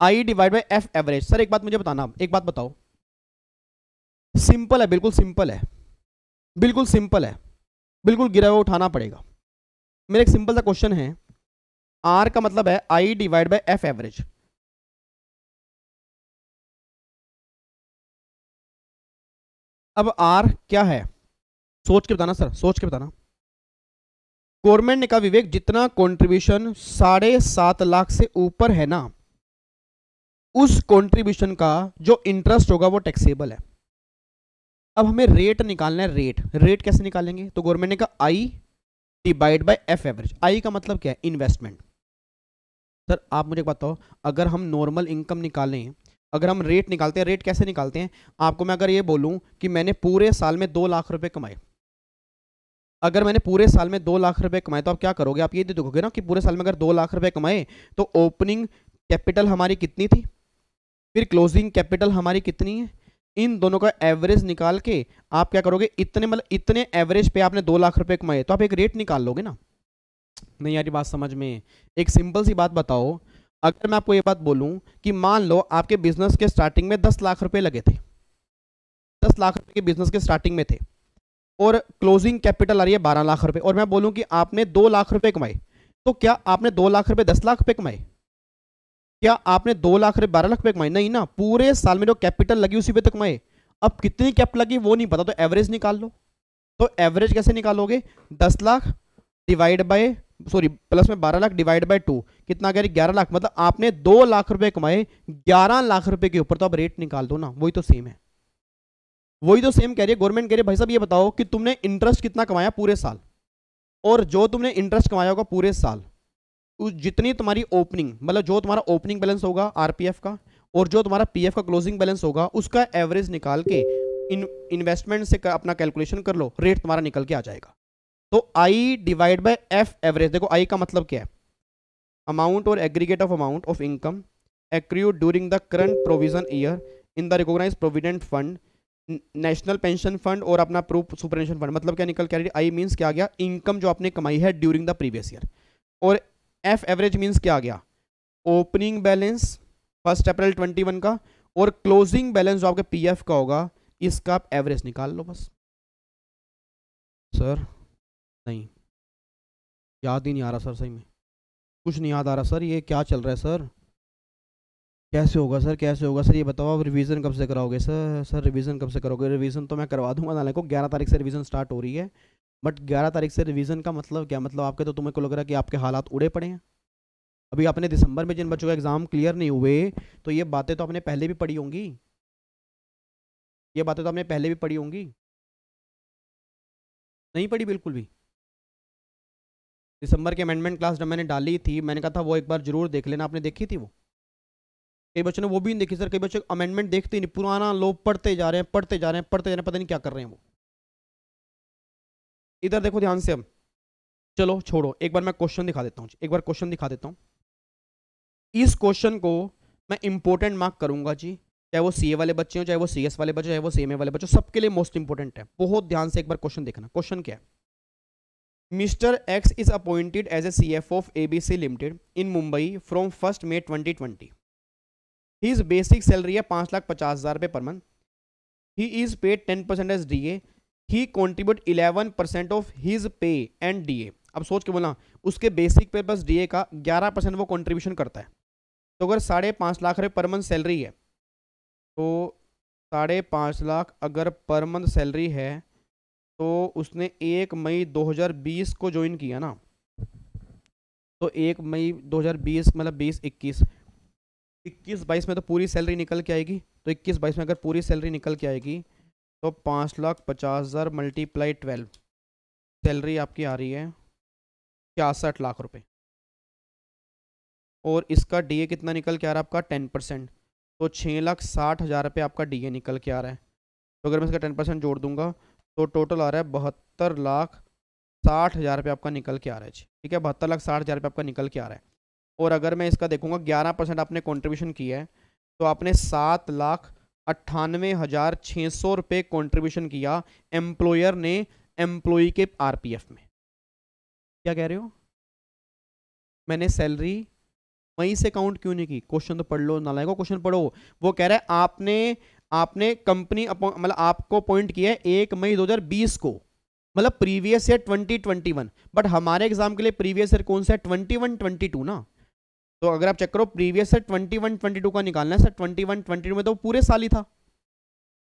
I divide by F average. Sir एक बात मुझे बताना, एक बात बताओ, सिंपल है, बिल्कुल सिंपल है, बिल्कुल सिंपल है, बिल्कुल गिरा हुआ उठाना पड़ेगा। मेरा एक सिंपल सा क्वेश्चन है, R का मतलब है I divide by F average. अब R क्या है, सोच के बताना सर, सोच के बताना। गवर्नमेंट ने कहा विवेक जितना कंट्रीब्यूशन 7.5 लाख से ऊपर है ना, उस कंट्रीब्यूशन का जो इंटरेस्ट होगा वो टैक्सेबल है। अब हमें रेट निकालना है, रेट, रेट कैसे निकालेंगे, तो गवर्नमेंट ने कहा I divide by F average. I का मतलब क्या है, इन्वेस्टमेंट। सर आप मुझे बताओ, अगर हम नॉर्मल इनकम निकालें, अगर हम रेट निकालते हैं, रेट कैसे निकालते हैं, आपको मैं अगर ये बोलूं कि मैंने पूरे साल में 2 लाख रुपए कमाए, अगर मैंने पूरे साल में 2 लाख रुपए कमाए तो आप क्या करोगे, आप ये देखोगे ना कि पूरे साल में अगर 2 लाख रुपए कमाए तो ओपनिंग कैपिटल हमारी कितनी थी, फिर क्लोजिंग कैपिटल हमारी कितनी है, इन दोनों का एवरेज निकाल के आप क्या करोगे, इतने मतलब इतने एवरेज पे आपने 2 लाख रुपए कमाए तो आप एक रेट निकाल लोगे ना। नहीं यार ये बात समझ में, एक सिंपल सी बात बताओ, अगर मैं आपको ये बात बोलूं कि मान लो आपके बिजनेस के स्टार्टिंग में 10 लाख रुपए लगे थे, 10 लाख रुपए के बिजनेस के स्टार्टिंग में थे और क्लोजिंग कैपिटल आ रही है 12 लाख रुपए, और मैं बोलूं कि आपने 2 लाख रुपए कमाए, तो क्या आपने 2 लाख रुपए 10 लाख रुपए कमाए, क्या आपने 2 लाख रुपए 12 लाख रुपए कमाए, नहीं ना, पूरे साल में जो कैपिटल लगी उसी पे तो कमाए। अब कितनी कैपिटल लगी वो नहीं पता, तो एवरेज निकाल लो। तो एवरेज कैसे निकालोगे, 10 lakh divide by, sorry plus में 12 लाख डिवाइड बाय 2 कितना आ गया, 11 लाख, मतलब आपने 2 लाख रुपए कमाए, 11 लाख रुपए के ऊपर, तो अब रेट निकाल दो ना, वही तो सेम है, वही तो सेम कह रही है गवर्नमेंट, कह रही है भाई साहब ये बताओ कि तुमने इंटरेस्ट कितना कमाया पूरे साल, और जो तुमने इंटरेस्ट कमाया होगा पूरे साल, जितनी तुम्हारी ओपनिंग, मतलब जो तुम्हारा ओपनिंग बैलेंस होगा RPF का और जो तुम्हारा PF का क्लोजिंग बैलेंस होगा उसका एवरेज निकाल के इन्वेस्टमेंट से अपना कैलकुलेशन कर लो, रेट तुम्हारा निकल के आ जाएगा। तो I divide by F average, देखो I का मतलब क्या है, अमाउंट और aggregate of amount of income accrued during the current provision year in the recognised provident fund, national pension fund और अपना प्रूफ सुपरनेशन फंड। मतलब क्या निकल के आई मींस क्या आ गया, इनकम जो आपने कमाई है ड्यूरिंग द प्रीवियस ईयर, और F एवरेज मींस क्या आ गया, ओपनिंग बैलेंस 1 अप्रैल 21 का और क्लोजिंग बैलेंस जो आपके PF का होगा, इसका आप एवरेज निकाल लो बस। सर नहीं याद ही नहीं आ रहा सर, सही में कुछ नहीं याद आ रहा सर, ये क्या चल रहा है सर, कैसे होगा सर, कैसे होगा सर, ये बताओ आप रिवीजन कब से कराओगे सर, सर रिवीजन कब से करोगे, रिवीजन तो मैं करवा दूंगा ना, को 11 तारीख से रिवीजन स्टार्ट हो रही है, बट 11 तारीख से रिवीजन का मतलब क्या, मतलब आपके, तो तुम्हें को लग रहा है कि आपके हालात उड़े पड़े हैं। अभी आपने दिसंबर में जिन बच्चों का एग्जाम क्लियर नहीं हुए, तो ये बातें तो आपने पहले भी पढ़ी होंगी, ये बातें तो आपने पहले भी पढ़ी होंगी, नहीं पढ़ी बिल्कुल भी। दिसंबर की अमेंडमेंट क्लास जब मैंने डाली थी, मैंने कहा था वो एक बार जरूर देख लेना, आपने देखी थी वो, कई बच्चों ने वो भी नहीं देखी सर, कई बच्चे अमेंडमेंट देखते ही नहीं, पुराना लोग पढ़ते जा रहे हैं, पढ़ते जा रहे हैं, पढ़ते जा रहे हैं, पता नहीं क्या कर रहे हैं वो। इधर देखो ध्यान से, अब चलो छोड़ो, एक बार मैं क्वेश्चन दिखा देता हूँ, एक बार क्वेश्चन दिखा देता हूँ। इस क्वेश्चन को मैं इंपॉर्टेंट मार्क करूंगा जी, चाहे वो CA वाले बच्चे हो, चाहे वो CS वाले बच्चे, चाहे वो CMA वाले बच्चे, सबके लिए मोस्ट इंपॉर्टेंट है, बहुत ध्यान से एक बार क्वेश्चन देखना। क्वेश्चन क्या है, mister X is appointed as a CFO of ABC limited in Mumbai from 1 May 2020। His basic salary है 5,50,000 रुपये per month, he is paid 10% as DA, he contribute 11% of his pay and DA। अब सोच के बोलना, उसके basic पे plus DA का 11% वो कॉन्ट्रीब्यूशन करता है, तो अगर 5.5 लाख रुपये पर मंथ सैलरी है, तो 5.5 लाख अगर पर मंथ सैलरी है, तो उसने 1 मई 2020 को ज्वाइन किया ना, तो 1 मई 2020 मतलब 20-21, 21-22 में तो पूरी सैलरी निकल के आएगी। तो 21-22 में अगर पूरी सैलरी निकल के आएगी तो 5,50,000 मल्टीप्लाई 12, सैलरी आपकी आ रही है 66 लाख रुपए। और इसका डीए कितना निकल के आ रहा है आपका 10%, तो 6,60,000 रुपये आपका डीए निकल के आ रहा है। तो अगर मैं इसका 10% जोड़ दूंगा तो टोटल आ रहा है 72,60,000 रुपये आपका निकल के आ रहा है जी। ठीक है, 72,60,000 रुपये आपका निकल के आ रहा है। और अगर मैं इसका देखूंगा 11% आपने कंट्रीब्यूशन किया है, तो आपने 7,98,600 रुपये कंट्रीब्यूशन किया एम्प्लॉयर ने एम्प्लॉई के आरपीएफ में। क्या कह रहे हो? मैंने सैलरी मई से काउंट क्यों नहीं की? क्वेश्चन तो पढ़ लो, नालायकों क्वेश्चन पढ़ो। वो कह रहा है आपने कंपनी मतलब आपको अपॉइंट किया है 1 मई 2020 को, मतलब प्रीवियस ईयर 2021, बट हमारे एग्जाम के लिए प्रीवियस ईयर कौन सा है? 21-22 ना। तो अगर आप चेक करो प्रीवियस ईयर 21-22 का निकालना है सर, 21-22 में तो पूरे साल ही था,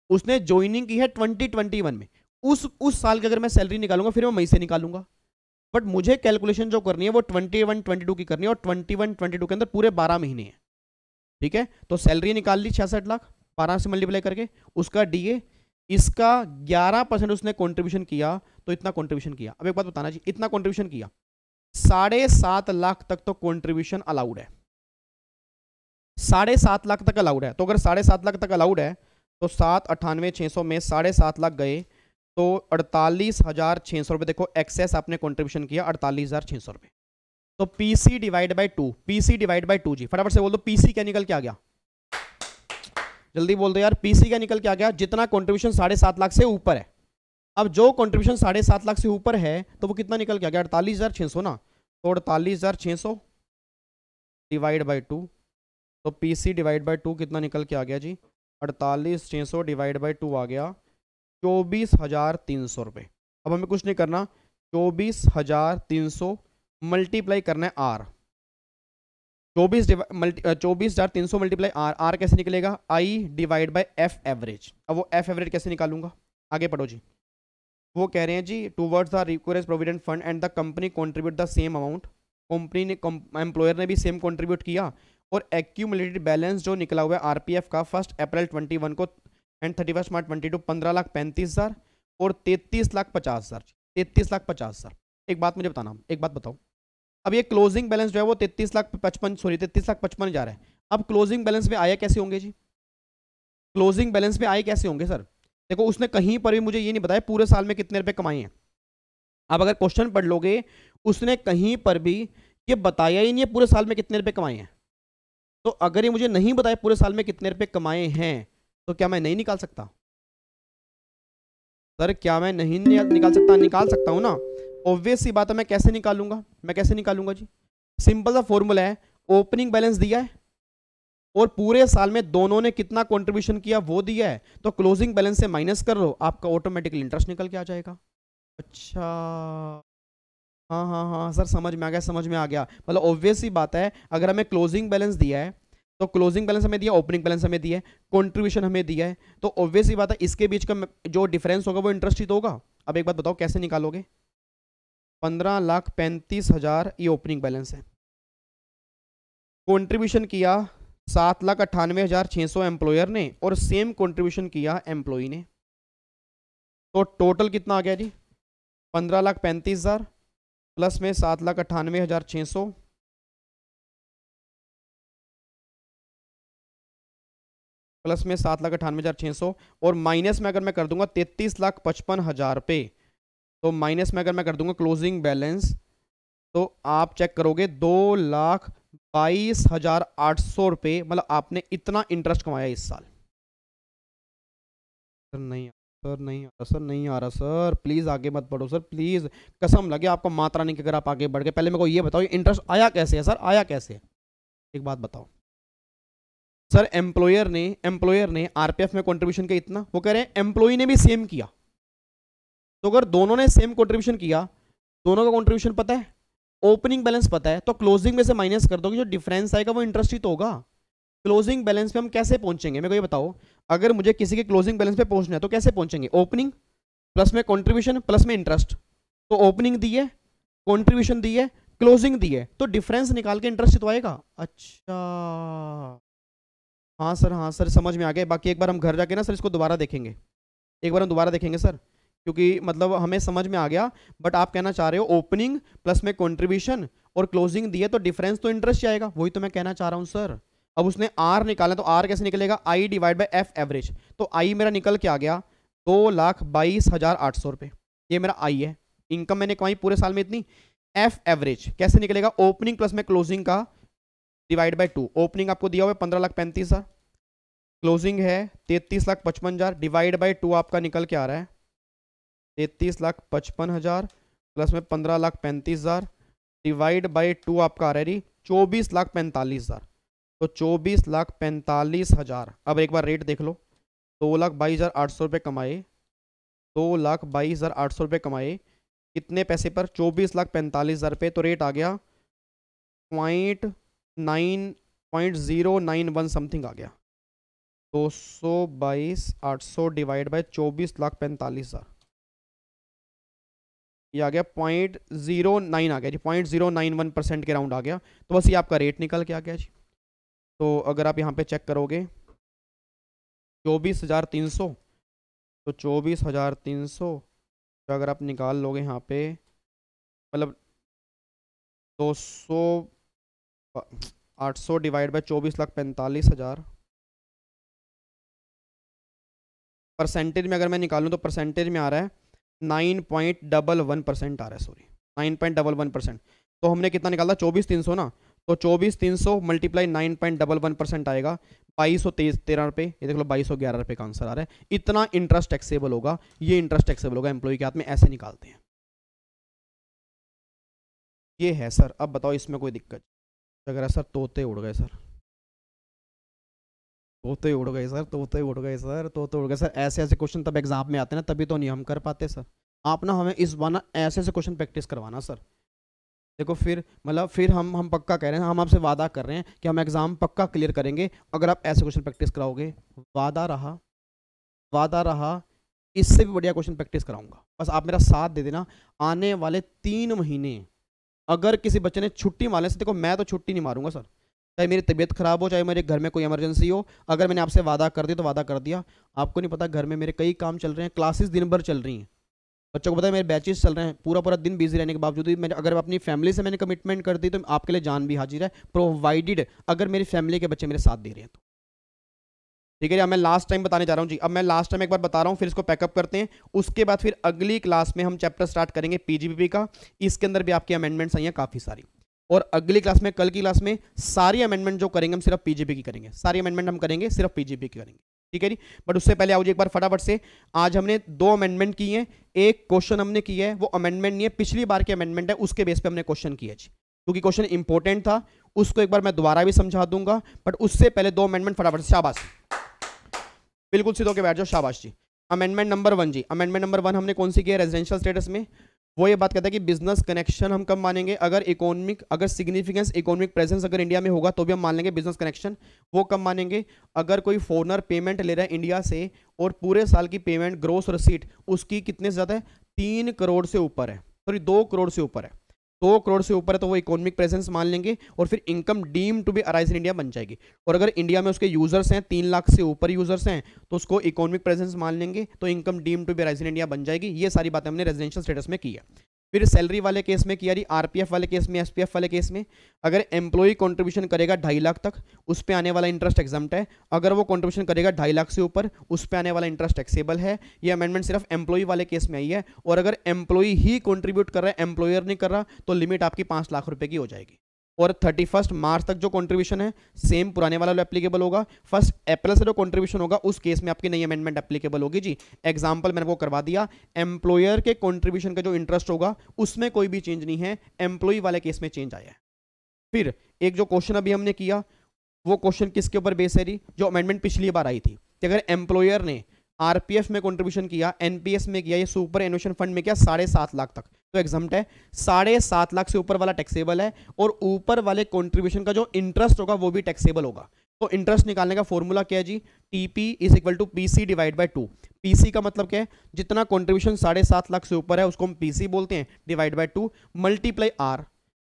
उसने ज्वाइनिंग की है 2021 में, उस साल की अगर मैं सैलरी निकालूंगा फिर मैं मई से निकालूंगा। बट मुझे कैलकुलेशन जो करनी है वो 21-22 की करनी है, और 21-22 के अंदर पूरे 12 महीने हैं। ठीक है, तो सैलरी निकाल ली 66 लाख, 12 से मल्टीप्लाई करके, उसका डीए, इसका 11% उसने कंट्रीब्यूशन किया, तो इतना कंट्रीब्यूशन किया। अब एक बात बताना जी, इतना कंट्रीब्यूशन किया, 7.5 लाख तक तो कंट्रीब्यूशन अलाउड है, 7.5 लाख तक अलाउड है। तो अगर 7.5 लाख तक अलाउड है तो 7,98,600 में 7.5 लाख गए तो 48,600 रुपये, देखो एक्सेस आपने कंट्रीब्यूशन किया 48,600 रुपये। तो PC divide by 2, PC divide by 2 जी, फटाफट से बोल दो पीसी क्या निकल के आ गया, जल्दी बोल दो यार, पीसी क्या निकल के आ गया? जितना कंट्रीब्यूशन 7.5 लाख से ऊपर है। अब जो कंट्रीब्यूशन 7.5 लाख से ऊपर है तो वो कितना निकल के आ गया? 48,600 ना। तो 48,600 डिवाइड बाई 2, तो पीसी डिवाइड बाई 2 कितना निकल के आ गया जी? 48,600 डिवाइड बाई 2 आ गया 24,300 रुपये। अब हमें कुछ नहीं करना, 24,300 मल्टीप्लाई करना है आर, 24,300 मल्टीप्लाई आर, आर कैसे निकलेगा? I divide by F average. अब वो एफ एवरेज कैसे निकालूंगा? आगे पढ़ो जी। वो कह रहे हैं जी towards the recurrence provident fund and the company contribute the same amount, company ने एम्प्लॉयर ने भी सेम कंट्रीब्यूट किया, और एक्यूमुलेटेड बैलेंस जो निकला हुआ है आरपीएफ का 1 अप्रैल 21 को एंड 31 मार्च 22 15,35,000 और 33,50,000, 33,50,000। एक बात मुझे बताना, एक बात बताओ, अब ये क्लोजिंग बैलेंस जो है वो 33,55 जा रहा है। अब क्लोजिंग बैलेंस में आया कैसे होंगे जी? क्लोजिंग बैलेंस में आए कैसे होंगे सर? देखो उसने कहीं पर भी मुझे ये नहीं बताया पूरे साल में कितने रुपए कमाए हैं। अब अगर क्वेश्चन पढ़ लोगे, उसने कहीं पर भी ये बताया ही नहीं है पूरे साल में कितने रुपए कमाए हैं। तो अगर ये मुझे नहीं बताया पूरे साल में कितने रुपए कमाए हैं, तो क्या मैं नहीं निकाल सकता? सर क्या मैं नहीं निकाल सकता? निकाल सकता हूं ना, ऑब्वियस सी बात है। मैं कैसे निकालूंगा? मैं कैसे निकालूंगा जी? सिंपल सा फॉर्मूला है, ओपनिंग बैलेंस दिया है और पूरे साल में दोनों ने कितना कंट्रीब्यूशन किया वो दिया है, तो क्लोजिंग बैलेंस से माइनस कर लो, आपका ऑटोमेटिकली इंटरेस्ट निकल के आ जाएगा। अच्छा, हाँ हाँ हाँ सर समझ में आ गया, समझ में आ गया। मतलब ऑब्वियस सी बात है, अगर हमें क्लोजिंग बैलेंस दिया है तो क्लोजिंग बैलेंस हमें दिया, ओपनिंग बैलेंस हमें दिया है, कंट्रीब्यूशन हमें दिया है, तो ऑब्वियस सी बात है इसके बीच का जो डिफरेंस होगा वो इंटरेस्ट ही तो होगा। अब एक बात बताओ कैसे निकालोगे? 15,35,000 ये ओपनिंग बैलेंस है, कंट्रीब्यूशन किया 7,98,600 एम्प्लॉयर ने और सेम कंट्रीब्यूशन किया एम्प्लॉई ने, तो टोटल कितना आ गया जी? 15,35,000 प्लस में 7,98,600 प्लस में 7,98,600 और माइनस में अगर मैं कर दूंगा 33,55,000 रुपये, तो माइनस में अगर मैं कर दूंगा क्लोजिंग बैलेंस, तो आप चेक करोगे 2,22,800 रुपये, मतलब आपने इतना इंटरेस्ट कमाया इस साल। सर नहीं सर नहीं आ रहा, सर नहीं आ रहा सर, प्लीज़ आगे मत बढ़ो सर, प्लीज़ कसम लगे आपको माता रानी की, अगर आप आगे बढ़ गए। पहले मेरे को ये बताओ ये इंटरेस्ट आया कैसे है सर, आया कैसे है? एक बात बताओ सर, एम्प्लॉयर ने आरपीएफ में कंट्रीब्यूशन किया इतना, वो कह रहे हैं एम्प्लॉई ने भी सेम किया, तो अगर दोनों ने सेम कंट्रीब्यूशन किया, दोनों का कंट्रीब्यूशन पता है, ओपनिंग बैलेंस पता है, तो क्लोजिंग में से माइनस कर दोगे, जो डिफरेंस आएगा वो इंटरेस्ट ही तो होगा। क्लोजिंग बैलेंस पे हम कैसे पहुंचेंगे? मेरे को ये बताओ, अगर मुझे किसी के क्लोजिंग बैलेंस पे पहुंचना है तो कैसे पहुंचेंगे? ओपनिंग प्लस में कंट्रीब्यूशन प्लस में इंटरेस्ट, तो ओपनिंग दी है, कंट्रीब्यूशन दी है, क्लोजिंग दी है तो डिफरेंस निकाल के इंटरेस्ट तो आएगा। अच्छा हाँ सर समझ में आ गया। बाकी एक बार हम घर जाके ना सर इसको दोबारा देखेंगे, एक बार हम दोबारा देखेंगे सर, क्योंकि मतलब हमें समझ में आ गया। बट आप कहना चाह रहे हो ओपनिंग प्लस में कंट्रीब्यूशन और क्लोजिंग दी है तो डिफरेंस तो इंटरेस्ट आएगा, वही तो मैं कहना चाह रहा हूँ सर। अब उसने आर निकाला तो आर कैसे निकलेगा, I divide by F average. तो आई मेरा निकल के आ गया 2,22,800 रुपये, ये मेरा आई है। इनकम मैंने कमाई पूरे साल में इतनी। एफ एवरेज कैसे निकलेगा, ओपनिंग प्लस में क्लोजिंग का डिवाइड बाई 2। ओपनिंग आपको दिया हुआ है 15,35,000, क्लोजिंग है 33,55,000 डिवाइड बाई 2 आपका निकल के आ रहा है 33,55,000 प्लस में 15,35,000 डिवाइड बाई 2 आपका आ रहा है 24,45,000। तो 24,45,000। अब एक बार रेट देख लो, 2,22,800 रुपये कमाए, 2,22,800 रुपये कमाए, कितने पैसे पर, 24,45,000 रुपये। तो रेट आ गया 0.091 समथिंग आ गया। 222,800 डिवाइड बाई 24,45,000, ये आ गया 0.09 आ गया जी, 0.091% के राउंड आ गया। तो बस ये आपका रेट निकल के आ गया जी। तो अगर आप यहाँ पे चेक करोगे 24,300, तो 24,300 तो अगर आप निकाल लोगे यहाँ पे मतलब 800 डिवाइड बाई 24,45,000, परसेंटेज में अगर मैं निकालूँ तो परसेंटेज में आ रहा है 9.11% आ रहा है, सॉरी 9.11%। तो हमने कितना निकाला 24,300 ना, तो 24,300 मल्टीप्लाई 9.11% आएगा 2,213 रुपये। ये देख लो 2,211 रुपये का आंसर आ रहा है। इतना इंटरेस्ट टैक्सेबल होगा, ये इंटरेस्ट टैक्सेबल होगा एम्प्लॉय के हाथ में, ऐसे निकालते हैं। ये है सर। अब बताओ इसमें कोई दिक्कत अगर है सर? तोते उड़ गए सर, तोते उड़ गए सर, तोते उड़ गए सर, तोते उड़ गए सर। ऐसे ऐसे क्वेश्चन तब एग्जाम में आते हैं ना, तभी तो नहीं हम कर पाते सर। आप ना हमें इस बार ना ऐसे ऐसे क्वेश्चन प्रैक्टिस करवाना सर। देखो फिर मतलब फिर हम पक्का कह रहे हैं, हम आपसे वादा कर रहे हैं कि हम एग्जाम पक्का क्लियर करेंगे अगर आप ऐसे क्वेश्चन प्रैक्टिस कराओगे। वादा रहा, वादा रहा, इससे भी बढ़िया क्वेश्चन प्रैक्टिस कराऊंगा। बस आप मेरा साथ दे देना। आने वाले 3 महीने अगर किसी बच्चे ने छुट्टी मारने से, देखो मैं तो छुट्टी नहीं मारूंगा सर, चाहे मेरी तबीयत खराब हो, चाहे मेरे घर में कोई इमरजेंसी हो। अगर मैंने आपसे वादा कर दिया तो वादा कर दिया। आपको नहीं पता घर में मेरे कई काम चल रहे हैं, क्लासेस दिन भर चल रही हैं, बच्चों को पता है मेरे बैचेस चल रहे हैं, पूरा पूरा दिन बिजी रहने के बावजूद भी मैंने अगर अपनी फैमिली से मैंने कमिटमेंट कर दी तो आपके लिए जान भी हाजिर है, प्रोवाइडेड अगर मेरी फैमिली के बच्चे मेरे साथ दे रहे हैं तो। ठीक है जी। अब मैं लास्ट टाइम बताने जा रहा हूँ जी, अब मैं लास्ट टाइम एक बार बता रहा हूँ, फिर इसको पैकअप करते हैं। उसके बाद फिर अगली क्लास में हम चैप्टर स्टार्ट करेंगे पीजीपीपी का। इसके अंदर भी आपकी अमेंडमेंट्स आई हैं काफ़ी सारी, और अगली क्लास में, कल की क्लास में सारी अमेंडमेंट जो करेंगे हम सिर्फ पीजीपी की करेंगे, सारी अमेंडमेंट हम करेंगे सिर्फ पीजीपी की करेंगे। ठीक है जी। बट उससे पहले आओ जी एक बार फटाफट से, आज हमने 2 अमेंडमेंट की हैं, एक क्वेश्चन हमने किया है, वो अमेंडमेंट नहीं है, पिछली बार की अमेंडमेंट है, उसके बेस पे हमने क्वेश्चन किया जी, क्योंकि क्वेश्चन इंपॉर्टेंट था। उसको एक बार मैं दोबारा भी समझा दूंगा, बट उससे पहले 2 अमेंडमेंट फटाफट से। शाबाश, बिल्कुल सीधे होकर बैठ जाओ, शाबाश जी। अमेंडमेंट नंबर 1 जी, अमेंडमेंट नंबर 1 हमने कौन सी की है रेजिडेंशियल स्टेटस में? वो ये बात कहता है कि बिजनेस कनेक्शन हम कब मानेंगे, अगर सिग्निफिकेंस इकोनॉमिक प्रेजेंस अगर इंडिया में होगा तो भी हम मान लेंगे बिजनेस कनेक्शन। वो कब मानेंगे? अगर कोई फॉरनर पेमेंट ले रहा है इंडिया से और पूरे साल की पेमेंट ग्रोस रिसीट उसकी कितने से ज़्यादा है, 3 करोड़ से ऊपर है, सॉरी 2 करोड़ से ऊपर है, 2 करोड़ से ऊपर है तो वो इकोनॉमिक प्रेजेंस मान लेंगे, और फिर income deem to be arise in India बन जाएगी। और अगर इंडिया में उसके यूजर्स हैं 3 लाख से ऊपर यूजर्स हैं तो उसको इकोनॉमिक प्रेजेंस मान लेंगे, तो income deem to be arise in India बन जाएगी। ये सारी बातें हमने रेजिडेंशियल स्टेटस में की है। फिर सैलरी वाले केस में किया, आरपीएफ वाले केस में, एसपीएफ वाले केस में अगर एम्प्लॉय कंट्रीब्यूशन करेगा 2.5 लाख तक, उस पे आने वाला इंटरेस्ट एग्जम्प्ट है। अगर वो कंट्रीब्यूशन करेगा 2.5 लाख से ऊपर, उस पे आने वाला इंटरेस्ट टैक्सेबल है। ये अमेंडमेंट सिर्फ एम्प्लॉय वाले केस में आई है। और अगर एम्प्लॉय ही कंट्रीब्यूट कर रहा है, एम्प्लॉयर नहीं कर रहा, तो लिमिट आपकी 5 लाख रुपए की हो जाएगी। और 31 मार्च तक जो कंट्रीब्यूशन है सेम पुराने वाला एप्लीकेबल होगा। 1 अप्रैल से जो कंट्रीब्यूशन होगा उस केस में आपकी नई अमेंडमेंट एप्लीकेबल होगी जी। एग्जांपल मैंने वो करवा दिया। एम्प्लॉयर के कंट्रीब्यूशन का जो इंटरेस्ट होगा उसमें कोई भी चेंज नहीं है, एम्प्लॉय वाले केस में चेंज आया है। फिर एक जो क्वेश्चन अभी हमने किया वो क्वेश्चन किसके ऊपर बेस है, जो अमेंडमेंट पिछली बार आई थी कि अगर एम्प्लॉयर ने आरपीएफ में कंट्रीब्यूशन किया, एनपीएस में किया, ये सुपर एनुएशन फंड में किया 7.5 लाख तक, तो एग्जम्प्ट है। 7.5 लाख से ऊपर वाला टैक्सेबल है, और ऊपर वाले कंट्रीब्यूशन का जो इंटरेस्ट होगा वो भी टैक्सेबल होगा। तो इंटरेस्ट निकालने का फॉर्मूला क्या है जी? TP is equal to PC divide by 2। PC का मतलब क्या है? जितना कंट्रीब्यूशन 7.5 लाख से ऊपर है उसको हम पीसी बोलते हैं, डिवाइड बाय 2 मल्टीप्लाई आर।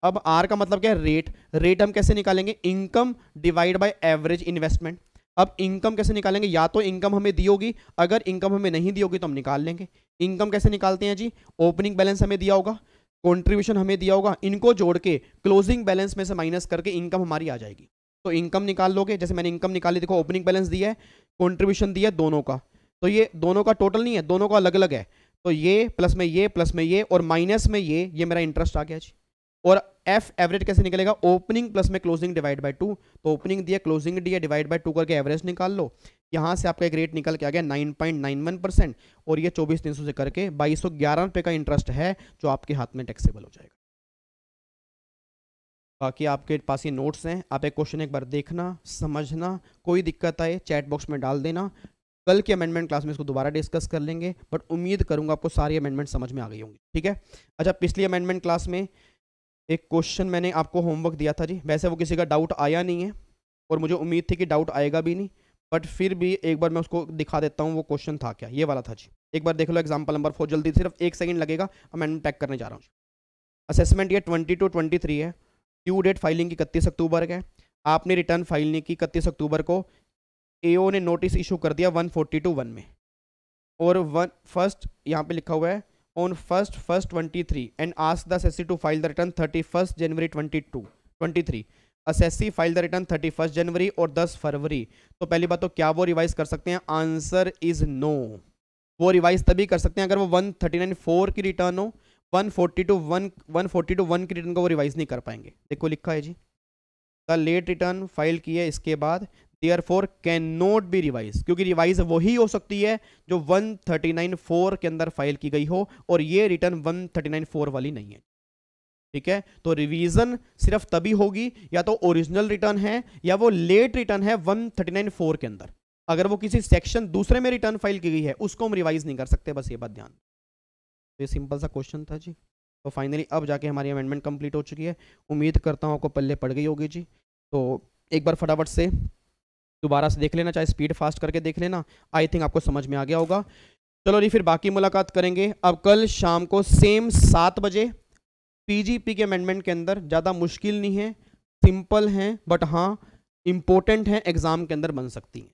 अब आर का मतलब क्या है, रेट। रेट हम कैसे निकालेंगे, income divide by average investment. अब इनकम कैसे निकालेंगे, या तो इनकम हमें दी होगी, अगर इनकम हमें नहीं दी होगी तो हम निकाल लेंगे। इनकम कैसे निकालते हैं जी, ओपनिंग बैलेंस हमें दिया होगा, कंट्रीब्यूशन हमें दिया होगा, इनको जोड़ के क्लोजिंग बैलेंस में से माइनस करके इनकम हमारी आ जाएगी। तो इनकम निकाल लोगे, जैसे मैंने इनकम निकाली, देखो ओपनिंग बैलेंस दिया है, कंट्रीब्यूशन दिया है दोनों का, तो ये दोनों का टोटल नहीं है, दोनों का अलग अलग है, तो ये प्लस में ये प्लस में ये और माइनस में ये मेरा इंटरेस्ट आ गया जी। और एफ एवरेज कैसे निकलेगा, ओपनिंग प्लस में क्लोजिंग डिवाइड बाय 2, तो ओपनिंग दिया क्लोजिंग दिया डिवाइड बाय 2 करके एवरेज निकाल लो। यहाँ से आपका एक रेट निकल के आ गया 9.91%, और ये 24,300 से करके 2211 रुपये का इंटरेस्ट है जो आपके हाथ में टैक्सेबल हो जाएगा। बाकी आपके पास ये नोट्स हैं, आप एक क्वेश्चन एक बार देखना, समझना, कोई दिक्कत आए चैट बॉक्स में डाल देना। कल की अमेंडमेंट क्लास में इसको दोबारा डिस्कस कर लेंगे, बट उम्मीद करूंगा आपको सारी अमेंडमेंट समझ में आ गई होंगी, ठीक है। अच्छा, पिछली अमेंडमेंट क्लास में एक क्वेश्चन मैंने आपको होमवर्क दिया था जी, वैसे वो किसी का डाउट आया नहीं है और मुझे उम्मीद थी कि डाउट आएगा भी नहीं, बट फिर भी एक बार मैं उसको दिखा देता हूँ वो क्वेश्चन था क्या, ये वाला था जी। एक बार देख लो एग्जाम्पल नंबर 4 जल्दी, सिर्फ 1 सेकंड लगेगा, अमेंडमेंट टैग करने जा रहा हूँ। असेसमेंट ये 22-23 है, ड्यू डेट फाइलिंग की 31 अक्टूबर है, आपने रिटर्न फाइल नहीं की 31 अक्टूबर को, एओ ने नोटिस इशू कर दिया 142(1) में, और फर्स्ट यहाँ पे लिखा हुआ है on 1st 23 and ask the assessee to file the return 31st January 23। assessee file the return 31st January और 10 फरवरी। तो पहली बात तो क्या वो रिवाइज कर सकते हैं, आंसर इज नो। वो रिवाइज तभी कर सकते हैं अगर वो 139(4) की रिटर्न हो, 142(1) की रिटर्न को वो रिवाइज नहीं कर पाएंगे। देखो लिखा है जी, द लेट रिटर्न फाइल की है इसके बाद, Therefore can not be revise, क्योंकि रिवाइज वही हो सकती है जो 139(4) के अंदर फाइल की गई हो, और ये रिटर्न 139(4) वाली नहीं है, ठीक है। तो रिवीजन सिर्फ तभी होगी या तो ओरिजिनल रिटर्न है या वो लेट रिटर्न है 139(4) के अंदर। अगर वो किसी सेक्शन दूसरे में रिटर्न फाइल की गई है उसको हम रिवाइज नहीं कर सकते, बस ये बात ध्यान। तो ये सिंपल सा क्वेश्चन था जी। तो फाइनली अब जाके हमारी अमेंडमेंट कंप्लीट हो चुकी है, उम्मीद करता हूँ आपको पल्ले पड़ गई होगी जी। तो एक बार फटाफट से दोबारा से देख लेना, चाहे स्पीड फास्ट करके देख लेना, आई थिंक आपको समझ में आ गया होगा। चलो जी, फिर बाकी मुलाकात करेंगे अब कल शाम को सेम 7 बजे। पीजीपी के अमेंडमेंट के अंदर ज़्यादा मुश्किल नहीं है, सिंपल हैं, बट हाँ इंपॉर्टेंट है, एग्जाम के अंदर बन सकती हैं,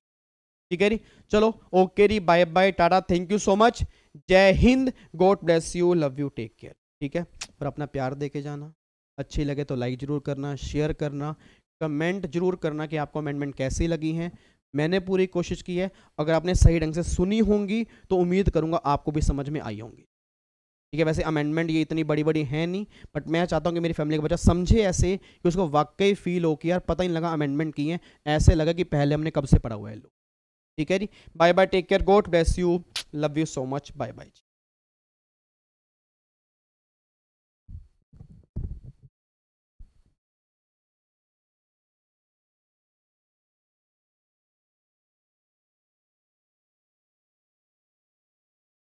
ठीक है जी। चलो ओके जी, bye bye, tata, thank you so much, जय हिंद, God bless you, love you, take care, ठीक है। और अपना प्यार दे के जाना, अच्छी लगे तो लाइक जरूर करना, शेयर करना, कमेंट जरूर करना कि आपको अमेंडमेंट कैसी लगी हैं। मैंने पूरी कोशिश की है, अगर आपने सही ढंग से सुनी होंगी तो उम्मीद करूंगा आपको भी समझ में आई होंगी, ठीक है। वैसे अमेंडमेंट ये इतनी बड़ी बड़ी है नहीं, बट मैं चाहता हूँ कि मेरी फैमिली का बच्चा समझे ऐसे कि उसको वाकई फील हो कि यार पता ही नहीं लगा अमेंडमेंट की है, ऐसे लगा कि पहले हमने कब से पढ़ा हुआ है लोग, ठीक है जी। Bye bye, take care, God bless you, love you so much, bye bye.